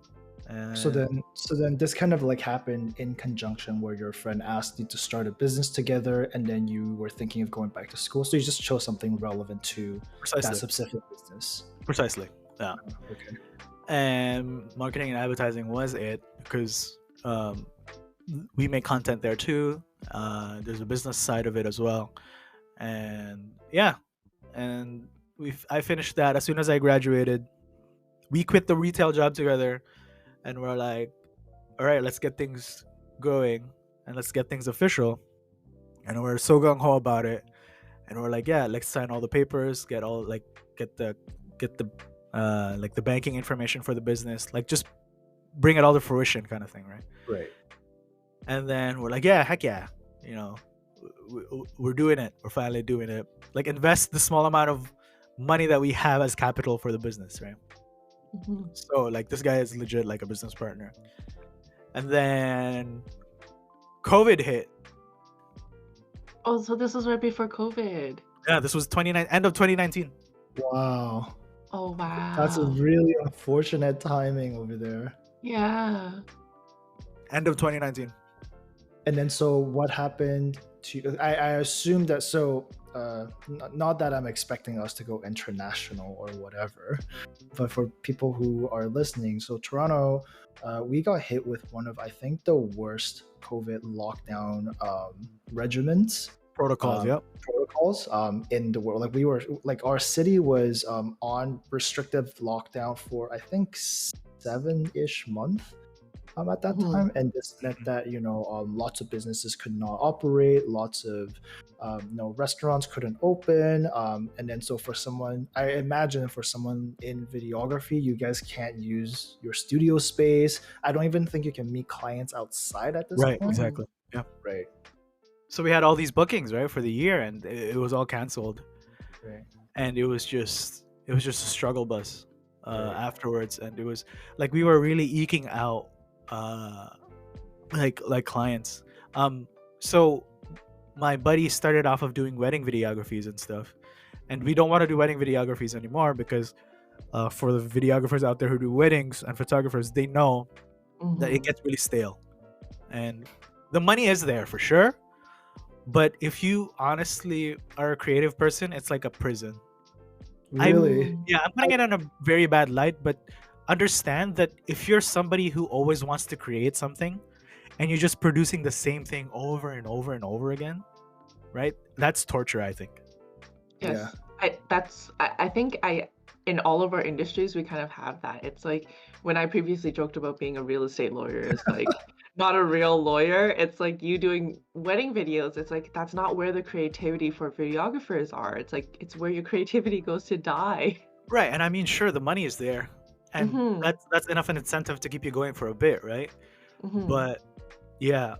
And So then this kind of like happened in conjunction where your friend asked you to start a business together, and then you were thinking of going back to school. So you just chose something relevant to that precisely, specific business. precisely, yeah. Okay. And marketing and advertising was it, because we make content there too. There's a business side of it as well, and yeah, and I finished that as soon as I graduated. We quit the retail job together, and we're like, all right, let's get things going and let's get things official. And we're so gung ho about it, and we're like, yeah, let's sign all the papers, get the like the banking information for the business, like just bring it all to fruition, kind of thing, right? Right. And then we're like, yeah, heck yeah, we're doing it. We're finally doing it. Like, invest the small amount of money that we have as capital for the business, right? Mhm. So like, this guy is legit like a business partner. And then COVID hit. Oh, so this was right before COVID. Yeah, this was end of 2019. Wow. Oh, That's a wow. really unfortunate timing over there. Yeah. End of 2019. And then so what happened to I assume that not that I'm expecting us to go international or whatever, but for people who are listening, so Toronto, we got hit with one of, I think, the worst COVID lockdown regimens, Protocols, yep. protocols in the world. Like, we were, like, our city was on restrictive lockdown for, I think, 7-ish months at that Mhm. time, and this meant that lots of businesses could not operate, lots of restaurants couldn't open, and then so for someone, I imagine for someone in videography, you guys can't use your studio space. I don't even think you can meet clients outside at this Right, point. exactly. Yeah. Right. So we had all these bookings, right, for the year, and it was all canceled. Right. And it was just a struggle bus Right. afterwards. And it was like, we were really eking out like clients. So my buddy started off of doing wedding videographies and stuff, and we don't want to do wedding videographies anymore, because for the videographers out there who do weddings and photographers, they know that it Mhm. gets really stale, and the money is there for sure, but if you honestly are a creative person, it's like a prison. Really? I'm putting it on a very bad light, but understand that if you're somebody who always wants to create something, and you're just producing the same thing over and over and over again, right? That's torture, I think. Yes. I think in all of our industries we kind of have that. It's like when I previously joked about being a real estate lawyer, it's like not a real lawyer. It's like you doing wedding videos. It's like that's not where the creativity for videographers are. It's like it's where your creativity goes to die. Right, and I mean, sure, the money is there, and Mhm. that's enough an incentive to keep you going for a bit, right? Mhm. But yeah,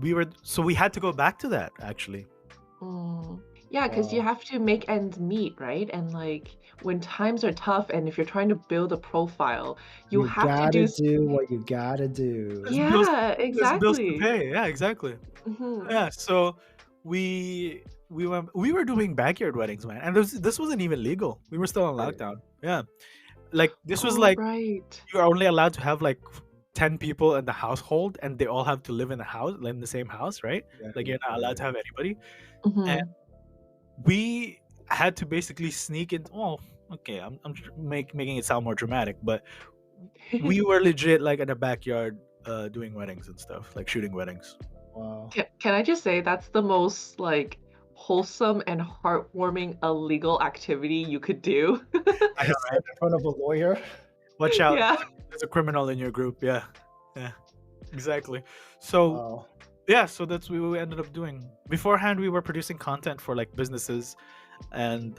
we had to go back to that, actually. Mm. Yeah, because you Wow. have to make ends meet, right? And like when times are tough and if you're trying to build a profile, you You have to gotta do do what you gotta do. There's bills. Yeah, There's bills to exactly. pay. Yeah, exactly. Mhm. Yeah, so we were doing backyard weddings, man, and this wasn't even legal. We were still on Right. lockdown. Yeah, like this was Oh, like right. you are only allowed to have like 10 people in the household, and they all have to live in the house, in the same house, right? Like Exactly. you're not allowed to have anybody. And Hmm. we had to basically sneak in. Oh, okay, making it sound more dramatic, but we were legit like in the backyard doing weddings and stuff, like shooting weddings. Wow. Can I just say that's the most like wholesome and heartwarming illegal activity you could do? I know, right? In front of a lawyer. Watch out, Yeah. there's a criminal in your group. Yeah, yeah, exactly. So Wow. yeah, so that's what we ended up doing. Beforehand, we were producing content for like businesses and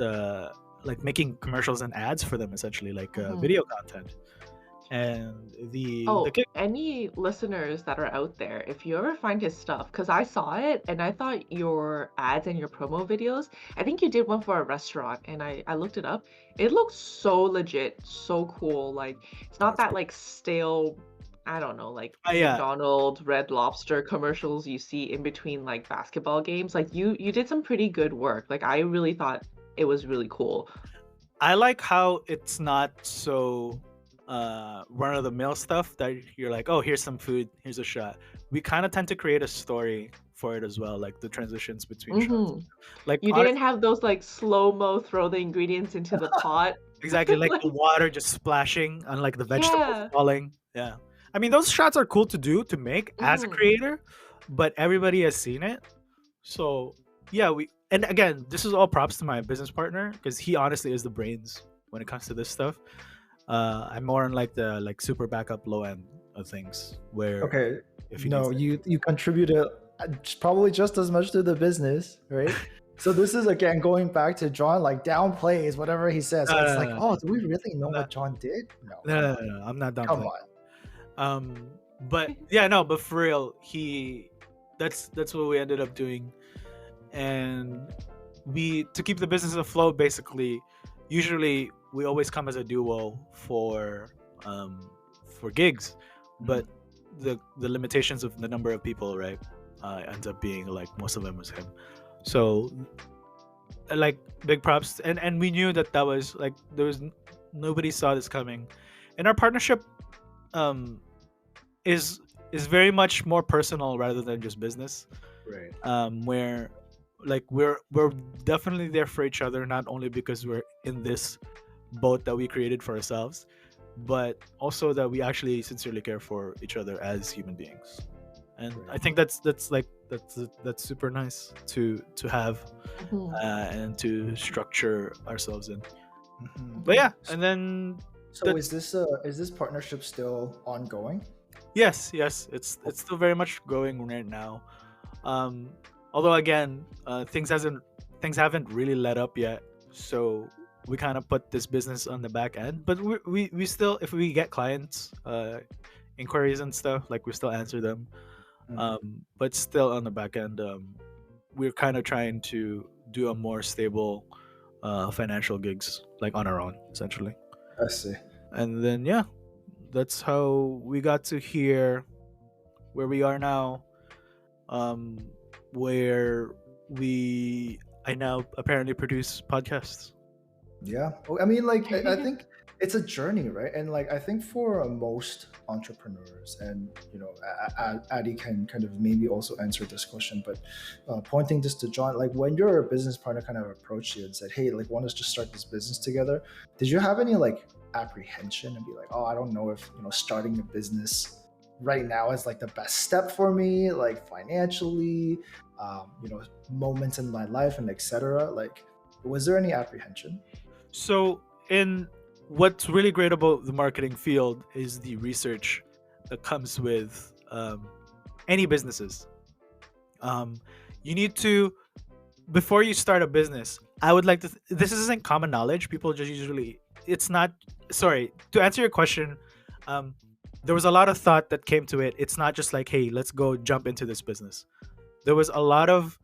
like making commercials and ads for them, essentially like Mhm. video content. And the Oh, kick. any listeners that are out there, if you ever find his stuff, because I saw it and I thought your ads and your promo videos, I think you did one for a restaurant and I looked it up. It looks so legit, so cool. Like it's not that like stale, I don't know, like Yeah, McDonald's, Red Lobster commercials you see in between like basketball games. Like you did some pretty good work. Like I really thought it was really cool. I like how it's not so run of the mill stuff that you're like, oh, here's some food, here's a shot. We kind of tend to create a story for it as well, like the transitions between shots. Hmm. Like You didn't honestly, have those like slow-mo throw the ingredients into the pot. exactly, like the Like, water just splashing and like the vegetables yeah. falling. Yeah. I mean, those shots are cool to do, to make as a Mhm. creator, but everybody has seen it. So, yeah, and again, this is all props to my business partner because he honestly is the brains when it comes to this stuff. I'm more on like the like super backup low end of things where Okay. if he needs No, to. you contributed probably just as much to the business, right? So this is again going back to John, like downplays whatever he says. So No, it's no, like, no, oh, do we really know I'm not. what John did? No, No, come no, on, no, no, I'm not done come playing. on. But yeah, no, but for real, that's what we ended up doing, and we to keep the business afloat. Basically, usually we always come as a duo for gigs, but the limitations of the number of people, right, ends up being like most of them was him. So like big props, and we knew that was like nobody saw this coming, and our partnership um is very much more personal rather than just business, Right. where like we're definitely there for each other, not only because we're in this boat that we created for ourselves, but also that we actually sincerely care for each other as human beings. And I Right. think that's super nice to have Mhm. and to structure ourselves in. Mhm. But yeah, and then So that is this partnership still ongoing? yes, it's still very much going right now. Um, although again, things haven't really let up yet, so we kind of put this business on the back end. But we still, if we get clients, inquiries and stuff, like we still answer them. But still on the back end, we're kind of trying to do a more stable financial gigs, like on our own, essentially. I see. And then yeah, that's how we got to here, where we are now, um, where we I now apparently produce podcasts. Yeah. Oh, I mean, like, I think it's a journey, right? And like, I think for most entrepreneurs, and Addy can kind of maybe also answer this question, but pointing this to John, like, when your business partner kind of approached you and said, "Hey, like, want us to start this business together?" Did you have any like apprehension and be like, "Oh, I don't know if starting a business right now is like the best step for me, like financially, moments in my life and etc." Like, was there any apprehension? So, in what's really great about the marketing field is the research that comes with any businesses. Um, you need to before you start a business. I would like to. This isn't common knowledge. People just usually. It's not. Sorry to answer your question. Um, there was a lot of thought that came to it. It's not just like, hey, let's go jump into this business. There was a lot of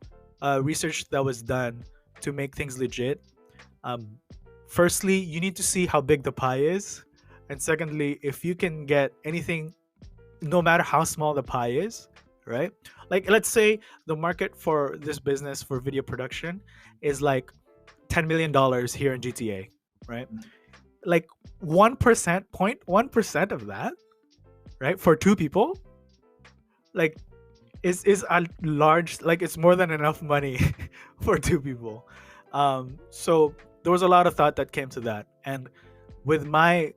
research that was done to make things legit. Um, Firstly, you need to see how big the pie is, and secondly, if you can get anything, no matter how small the pie is, right? Like, let's say the market for this business for video production is like $10 million here in GTA, right? like 1%, 0.1% of that, right, for two people, like is a large, like it's more than enough money for two people. So there was a lot of thought that came to that, and with my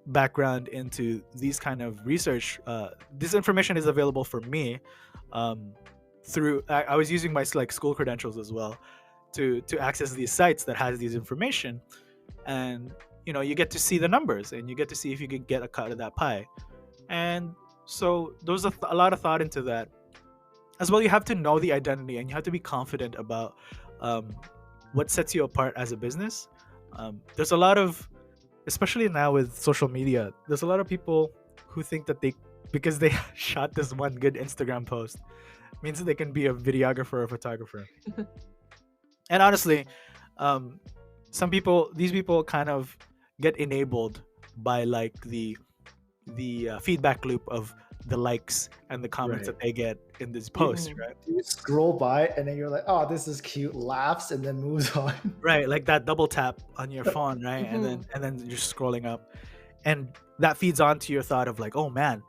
background into these kind of research, this information is available for me um, through I was using my like school credentials as well to access these sites that has these information, and you get to see the numbers and you get to see if you can get a cut of that pie. And so there's a lot of thought into that as well. You have to know the identity and you have to be confident about um, what sets you apart as a business. There's a lot of, especially now with social media, there's a lot of people who think that they, because they shot this one good Instagram post, means that they can be a videographer or photographer. And honestly, these people kind of get enabled by like the feedback loop of the likes and the comments Right. that they get in this post, Mhm. right? You scroll by and then you're like, oh, this is cute, laughs, and then moves on. Right, like that double tap on your phone, right? And then you're scrolling up, and that feeds onto your thought of like, oh man,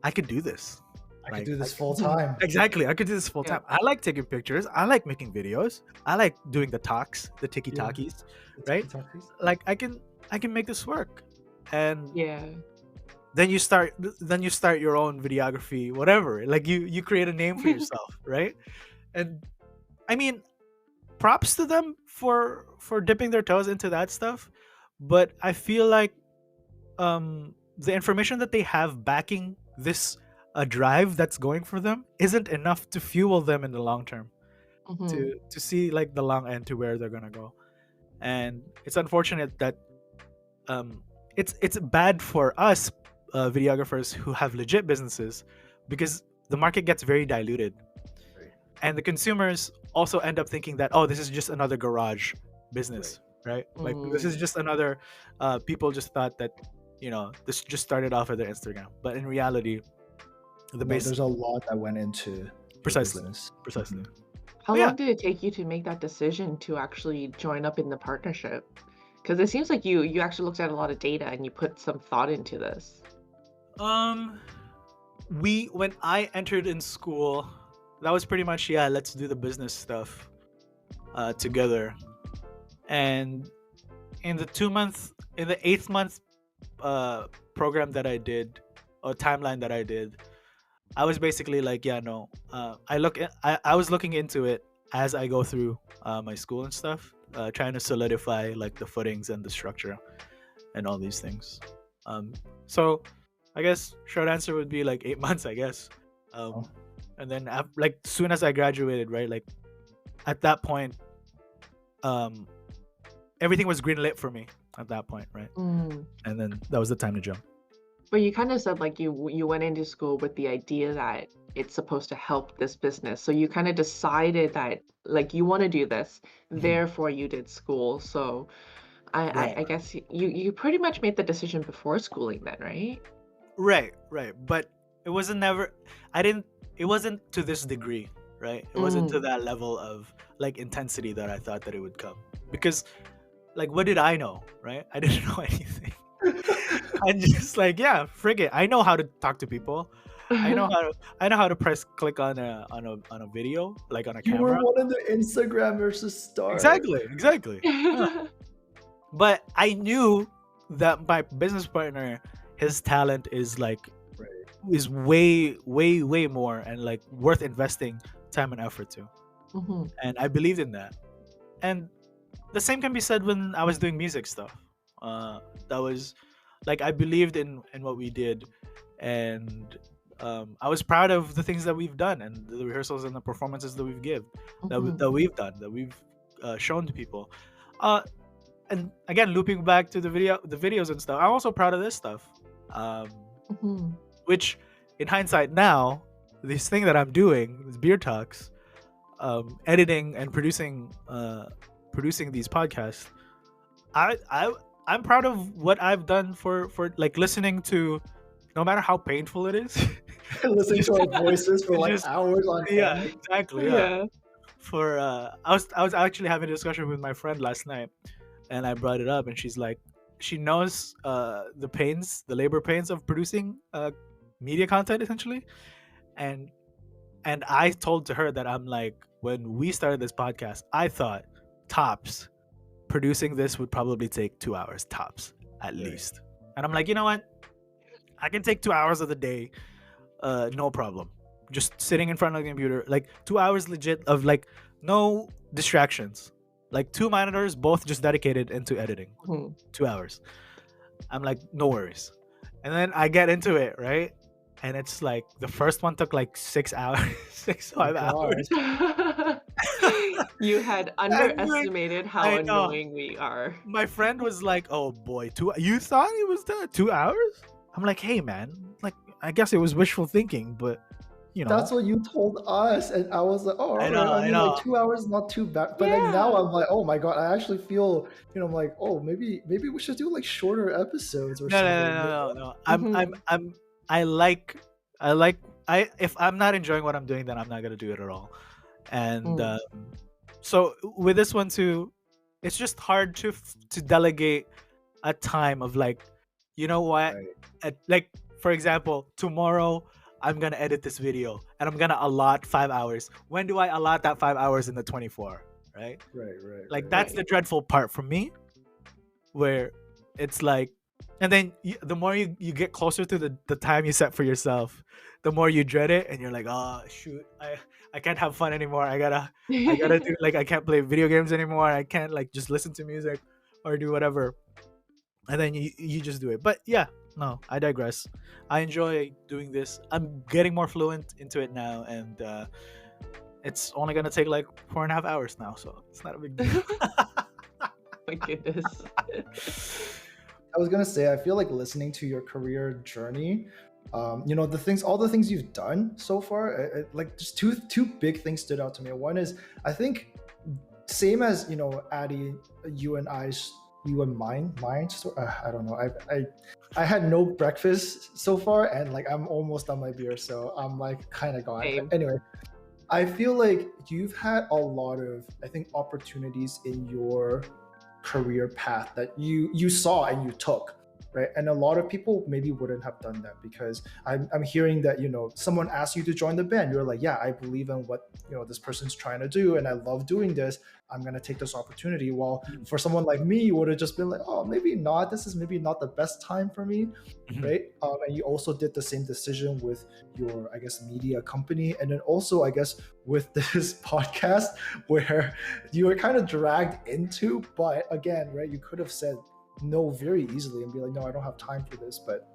I could do this. I Like, could do this full time. exactly, I could do this full Yeah. time. I like taking pictures. I like making videos. I like doing the talks, the tiki Yeah. talkies, right? TikTokers. Like I can make this work. And Yeah. then you start your own videography, whatever. Like you create a name for yourself, right? And I mean, props to them for dipping their toes into that stuff, but I feel like the information that they have backing this a drive that's going for them isn't enough to fuel them in the long term Mhm. to see like the long end to where they're gonna go. And it's unfortunate that it's bad for us videographers who have legit businesses, because the market gets very diluted, Right. and the consumers also end up thinking that, oh, this is just another garage business, right? Like this is Mm. just another people just thought that this just started off at their Instagram, but in reality the No, base. there's a lot that went into the Precisely. business. Precisely. How But yeah. long did it take you to make that decision to actually join up in the partnership? Because it seems like you actually looked at a lot of data and you put some thought into this. When I entered in school, that was pretty much, yeah, let's do the business stuff together. And in the 8th month program that I did, or timeline that I did, I was basically like, yeah, no. I was looking into it as I go through my school and stuff, trying to solidify like the footings and the structure and all these things. So I guess short answer would be like 8 months, I guess. Oh. And then like soon as I graduated, right, like at that point, everything was green lit for me at that point, right? Mm. And then that was the time to jump. But you kind of said like you went into school with the idea that it's supposed to help this business. So you kind of decided that like you want to do this, therefore you did school. So Right. I guess you pretty much made the decision before schooling then, right? Right. But it wasn't never. It wasn't to this degree, right? It wasn't to Mm. that level of like intensity that I thought that it would come. Because, like, what did I know, right? I didn't know anything. I'm just like, yeah, frig it. I know how to talk to people. I know how to press click on a video, like on a You were camera. one of the Instagrammers to start. Exactly. Yeah. But I knew that my business partner, his talent is like Right. is way more and like worth investing time and effort to. Mhm. And I believed in that. And the same can be said when I was doing music stuff. That was like I believed in what we did, and I was proud of the things that we've done and the rehearsals and the performances that we've Mhm. that we've done, that we've shown to people. Uh, and again, looping back to the videos and stuff, I'm also proud of this stuff. Mhm. Which, in hindsight now, this thing that I'm doing, this beer talks, editing and producing these podcasts, I'm proud of what I've done for like listening to, no matter how painful it is. Listening to our voices for like Just- hours on Yeah, end. exactly. Yeah. For I was actually having a discussion with my friend last night, and I brought it up, and she's like, she knows the labor pains of producing media content essentially, and I told to her that I'm like, when we started this podcast, I thought tops producing this would probably take 2 hours tops at least, and I'm like, you know what, I can take 2 hours of the day, no problem, just sitting in front of the computer, like 2 hours legit of like no distractions, like 2 monitors both just dedicated into editing. Mhm. 2 hours. I'm like, no worries. And then I get into it, right? And it's like the first one took like 6 hours, 5 hours. You had underestimated how I know. annoying we are. My friend was like, "Oh boy, you thought it was 2 hours?" I'm like, "Hey man, like I guess it was wishful thinking, but you know." That's what you told us, and I was like, oh, I alright. know, I I mean, know. like 2 hours, not too bad. But like now, I'm like, oh my god, I actually feel, I'm like, oh, maybe we should do like shorter episodes or No, something. I'm I if I'm not enjoying what I'm doing, then I'm not gonna do it at all. And so with this one too, it's just hard to delegate a time of like, you know what, like for example, tomorrow I'm gonna edit this video and I'm gonna allot 5 hours. When do I allot that 5 hours in the 24? Right? Like that's the dreadful part for me, where it's like, and then the more you get closer to the time you set for yourself, the more you dread it, and you're like, oh shoot, I can't have fun anymore. I gotta do, like, I can't play video games anymore. I can't like just listen to music or do whatever. And then you just do it. But yeah, no, I digress. I enjoy doing this. I'm getting more fluent into it now, and it's only gonna take like 4.5 hours now, so it's not a big deal. My goodness. I was gonna say, I feel like listening to your career journey, all the things you've done so far, like just two big things stood out to me. One is, I think, same as Addie, you and mine story. I don't know. I had no breakfast so far, and like I'm almost on my beer, so I'm like kind of gone. Same. Anyway, I feel like you've had a lot of, I think, opportunities in your career path that you saw and you took, right? And a lot of people maybe wouldn't have done that, because I'm hearing that someone asked you to join the band, you're like, yeah, I believe in what this person's trying to do, and I love doing this, I'm gonna take this opportunity. While for someone like me, you would have just been like, oh, maybe not, this is maybe not the best time for me, right? And you also did the same decision with your, I guess, media company, and then also, I guess, with this podcast, where you were kind of dragged into. But again, right, you could have said no very easily and be like, no, I don't have time for this. But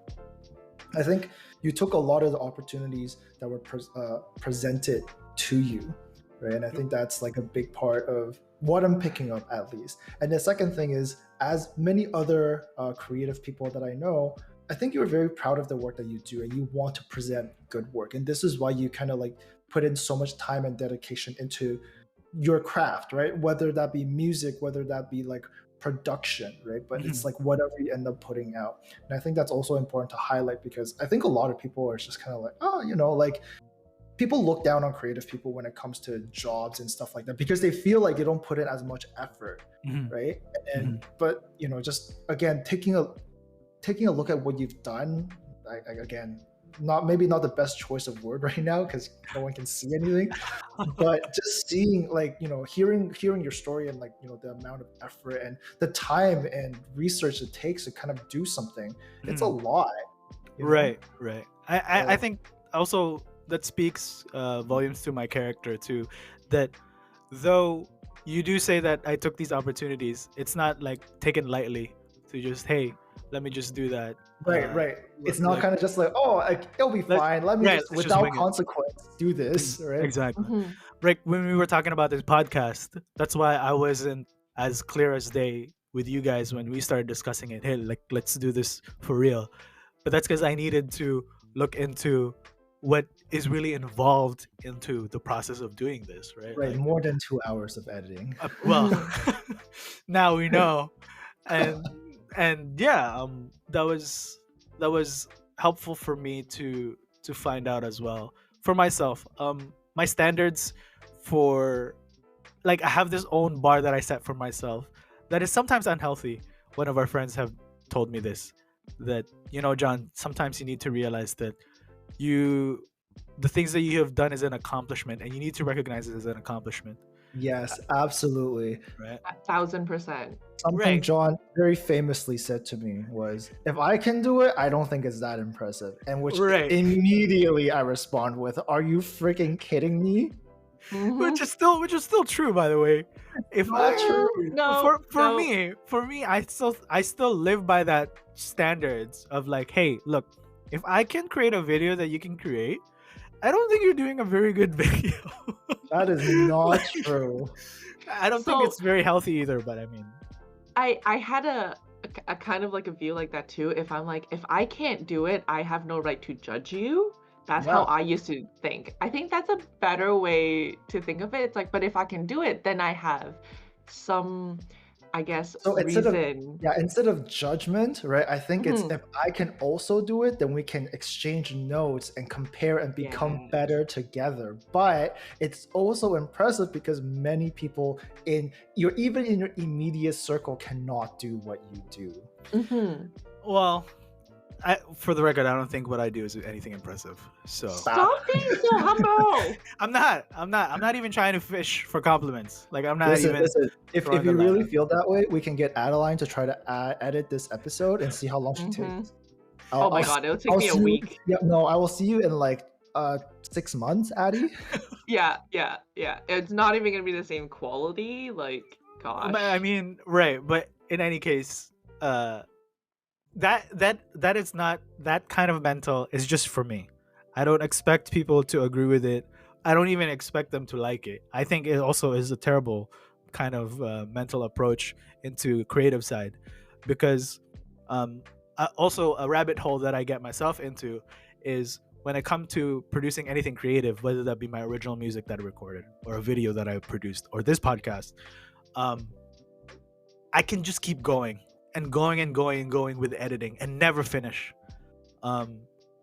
I think you took a lot of the opportunities that were presented to you, right? And I think that's like a big part of what I'm picking up, at least. And the second thing is, as many other creative people that I know, I think you're very proud of the work that you do, and you want to present good work. And this is why you kind of like put in so much time and dedication into your craft, right? Whether that be music, whether that be like production, right? But it's like whatever you end up putting out. And I think that's also important to highlight, because I think a lot of people are just kind of like, oh, like people look down on creative people when it comes to jobs and stuff like that, because they feel like they don't put in as much effort, right? And but just again, taking a look at what you've done, again, maybe not the best choice of word right now, because no one can see anything, but just seeing, like, hearing your story, and like, the amount of effort and the time and research it takes to kind of do something, it's a lot. Right. I think also that speaks volumes to my character too, that though you do say that I took these opportunities, it's not like taken lightly to just, hey, let me just do that. Right. It's not like, kind of just like, oh, it'll be fine. Let me just, without consequence, do this. Right. Exactly. Right. When we were talking about this podcast, that's why I wasn't as clear as day with you guys when we started discussing it. Hey, like, let's do this for real. But that's because I needed to look into what is really involved into the process of doing this. Right. Like, more than 2 hours of editing. Well, now we know. And yeah, that was helpful for me to find out as well for myself. My standards for, like, I have this own bar that I set for myself that is sometimes unhealthy. One of our friends have told me this, that John, sometimes you need to realize that the things that you have done is an accomplishment, and you need to recognize it as an accomplishment, Yes, absolutely. right? 1000%. Something Right. John very famously said to me was, "If I can do it, I don't think it's that impressive." And which Right. immediately I respond with, "Are you freaking kidding me?" Which is still true, by the way. If Not true. No, for no. me, I still live by that standards of like, hey, look, if I can create a video that you can create, I don't think you're doing a very good video. That is not true. I don't think So- it's very healthy either, but I mean, I had a kind of like a view like that too. If I'm like, if I can't do it, I have no right to judge you. That's how Yeah. I used to think. I think that's a better way to think of it. It's like, but if I can do it, then I have some, I guess, So instead of reason. instead of judgment, right? I think it's Mhm. if I can also do it, then we can exchange notes and compare and become Yes. better together. But it's also impressive because many people even in your immediate circle cannot do what you do. Mhm. well, for the record, I don't think what I do is anything impressive. So Stop being so humble. I'm not even trying to fish for compliments. Like I'm not Listen, even. if throwing you the line really out. feel that way, we can get Adeline to try to edit this episode and see how long she Mhm. takes. Oh my God, it'll take I'll me a see you- week. Yeah, no, I will see you in like 6 months, Addie. Yeah. It's not even gonna be the same quality. Like, gosh. But, I mean, right? But in any case, that is not that kind of mental is just for me. I don't expect people to agree with it. I don't even expect them to like it. I think it also is a terrible kind of mental approach into creative side, because also a rabbit hole that I get myself into is when it comes to producing anything creative, whether that be my original music that I recorded or a video that I produced or this podcast. I can just keep going and going and going and going with editing and never finish.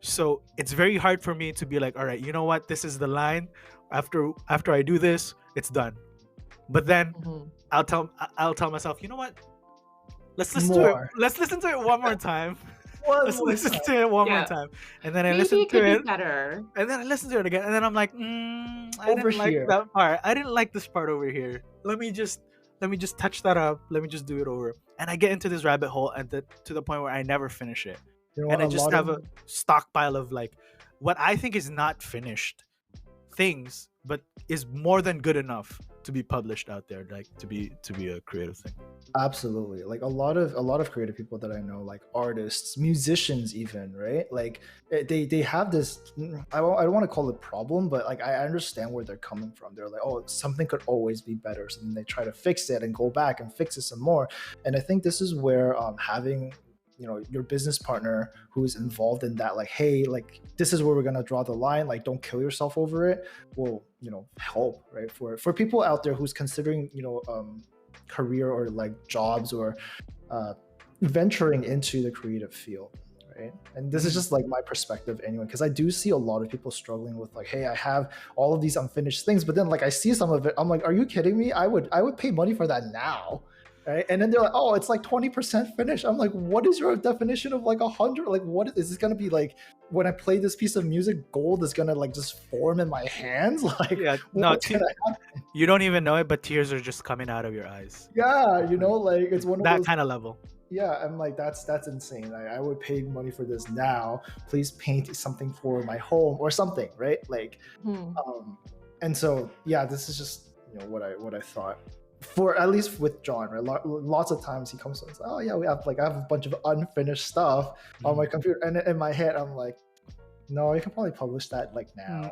So it's very hard for me to be like, all right, you know what? This is the line. After I do this, it's done. But then Mhm. I'll tell myself, you know what? Let's listen to More. it. Let's listen to it one more time. One Let's more listen time. to it one more Yeah. time. And then I Maybe listen it could to be it. better. And then I listen to it again, and then I'm like, I Over didn't like here. that part. I didn't like this part over here. Let me just touch that up. Let me just do it over. And I get into this rabbit hole, and to the point where I never finish it. You know And what, I just have a stockpile of like what I think is not finished things, but is more than good enough to be published out there, like to be a creative thing. Absolutely. Like a lot of creative people that I know, like artists, musicians even, right? Like they have this, I don't want to call it problem, but like I understand where they're coming from. They're like, oh, something could always be better. So then they try to fix it and go back and fix it some more. And I think this is where having your business partner who's involved in that, like, hey, like this is where we're gonna draw the line, like don't kill yourself over it, will help, right? For people out there who's considering career or like jobs or venturing into the creative field, right? And this is just like my perspective anyway, because I do see a lot of people struggling with like, hey, I have all of these unfinished things, but then like I see some of it, I'm like, are you kidding me? I would pay money for that now. Right? And then they're like, oh, it's like 20% finished. I'm like, what is your definition of like 100? Like, what is this gonna be like when I play this piece of music? Gold is gonna like just form in my hands. Like, Yeah, no, what's gonna happen? you don't even know it, but tears are just coming out of your eyes. Yeah, like it's one of That those. kind of level. Yeah, I'm like, that's insane. I would pay money for this now. Please paint something for my home or something, right? Like, Hmm. and so yeah, this is just what I thought. For at least with John, right? Lots of times he comes to us, oh yeah, I have a bunch of unfinished stuff on my computer, and in my head I'm like, no, you can probably publish that like now.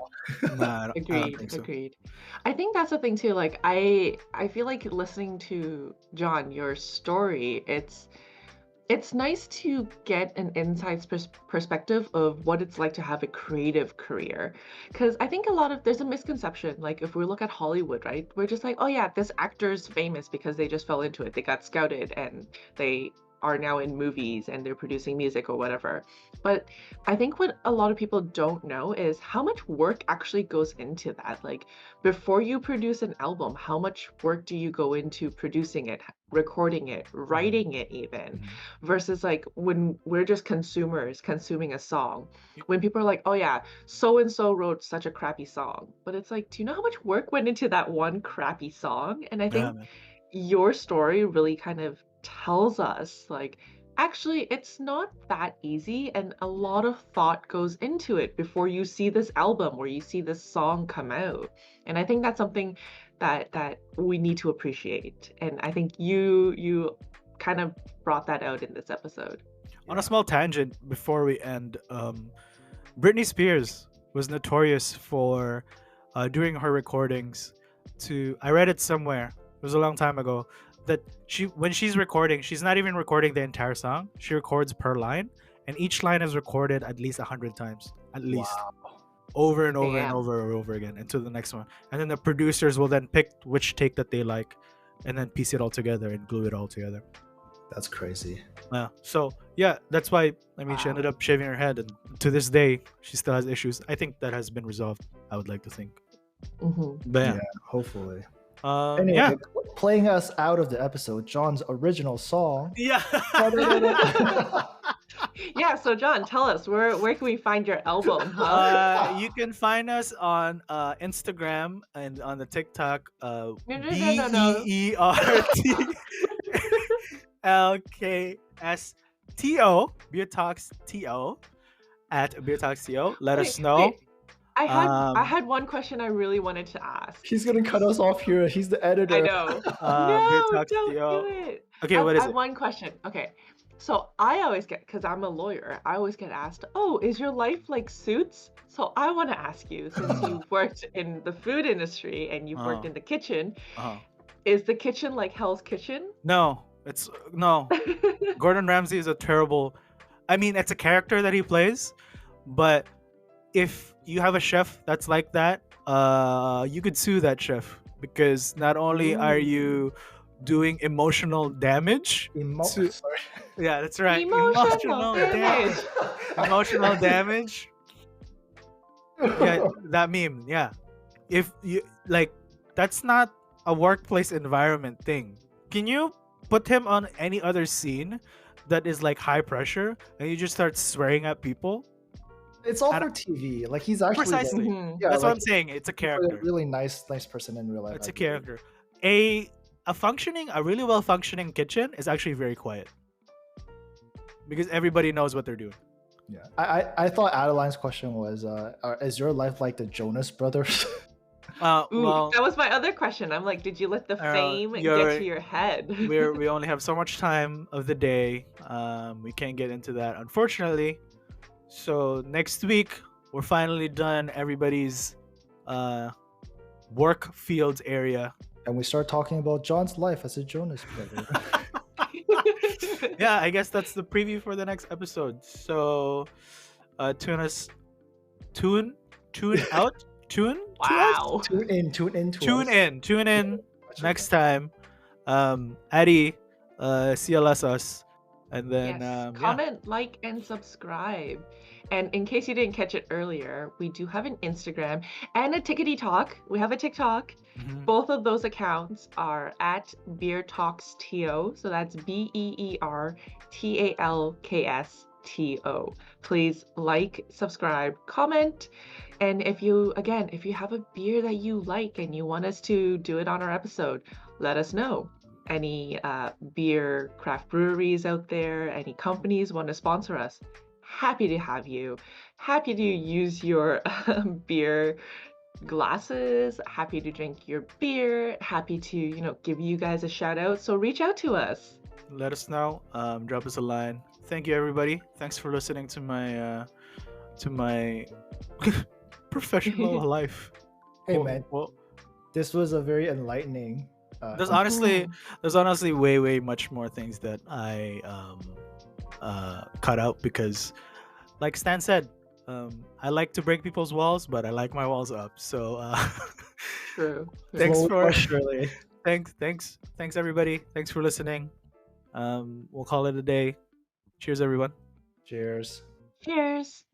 Nah, I don't Agreed. think so. Agreed. I think that's the thing too. Like I feel like listening to John, your story, it's nice to get an inside perspective of what it's like to have a creative career. Because I think there's a misconception. Like if we look at Hollywood, right? We're just like, oh yeah, this actor's famous because they just fell into it. They got scouted and they are now in movies and they're producing music or whatever. But I think what a lot of people don't know is how much work actually goes into that. Like before you produce an album, how much work do you go into producing it? recording it, writing it even, versus like when we're just consumers consuming a song. When people are like, oh yeah, so and so wrote such a crappy song. But it's like, do you know how much work went into that one crappy song? And I Yeah, think man. your story really kind of tells us like actually it's not that easy, and a lot of thought goes into it before you see this album or you see this song come out. And I think that's something that we need to appreciate, and I think you kind of brought that out in this episode. On a small tangent before we end, Britney Spears was notorious for during her recordings I read it somewhere, it was a long time ago, that when she's recording, she's not even recording the entire song. She records per line, and each line is recorded at least 100 times, at least. Wow. Over and over and Damn. over and over again until the next one. And then the producers will then pick which take that they like and then piece it all together and glue it all together. That's crazy. So yeah, that's why, I mean, she Wow. ended up shaving her head, and to this day she still has issues. I think that has been resolved, I would like to think. But Yeah, hopefully. yeah. Anyway, playing us out of the episode, John's original song. Yeah. Yeah, so John, tell us where can we find your album, huh? You can find us on Instagram and on the TikTok, No. BEERTLKSTO, Beer Talks TO, at Beer Talks TO. Let us know. Wait, I had one question I really wanted to ask. He's gonna cut us off here. He's the editor. I know. Beer No, Talks don't TO. do it. Okay, what is I have it? one question. Okay. So I always get, because I'm a lawyer, I always get asked, oh, is your life like Suits? So I want to ask you, since you've worked in the food industry and you've worked in the kitchen, is the kitchen like Hell's Kitchen? No, no. Gordon Ramsay is a terrible, I mean, it's a character that he plays, but if you have a chef that's like that, you could sue that chef, because not only are you doing emotional damage Sorry. yeah, that's right, Emotional damage. emotional damage. Yeah, that meme. Yeah, if you like, that's not a workplace environment thing. Can you put him on any other scene that is like high pressure and you just start swearing at people? It's all for TV. Like, he's actually Precisely. yeah, That's like, what I'm saying. It's a he's a character. really nice person in real life. It's I a believe. character. A really well functioning kitchen is actually very quiet, because everybody knows what they're doing. Yeah, I thought Adeline's question was, is your life like the Jonas Brothers? Ooh, Well, that was my other question. I'm like, did you let the fame you're get right. to your head? we only have so much time of the day. We can't get into that, unfortunately. So next week we're finally done everybody's work fields area. And we start talking about John's life as a Jonas brother. Yeah, I guess that's the preview for the next episode. So tune out. Wow. Tune in Next time. Addy, CLS us, and then Yes. Comment, like, and subscribe. And in case you didn't catch it earlier, we do have an Instagram and a Tickety Talk. We have a TikTok. Both of those accounts are at Beer Talks TO. So that's BEERTALKSTO. Please like, subscribe, comment. And if you have a beer that you like and you want us to do it on our episode, let us know. Any beer craft breweries out there, any companies want to sponsor us, happy to have you. Happy to use your beer glasses, happy to drink your beer, happy to, give you guys a shout out. So reach out to us. Let us know. Drop us a line. Thank you, everybody. Thanks for listening to my professional life. Hey, man, this was a very enlightening. There's honestly way much more things that I cut out, because, like Stan said, I like to break people's walls, but I like my walls up. So True. thanks for surely. thanks everybody. Thanks for listening. We'll call it a day. Cheers, everyone. Cheers. Cheers.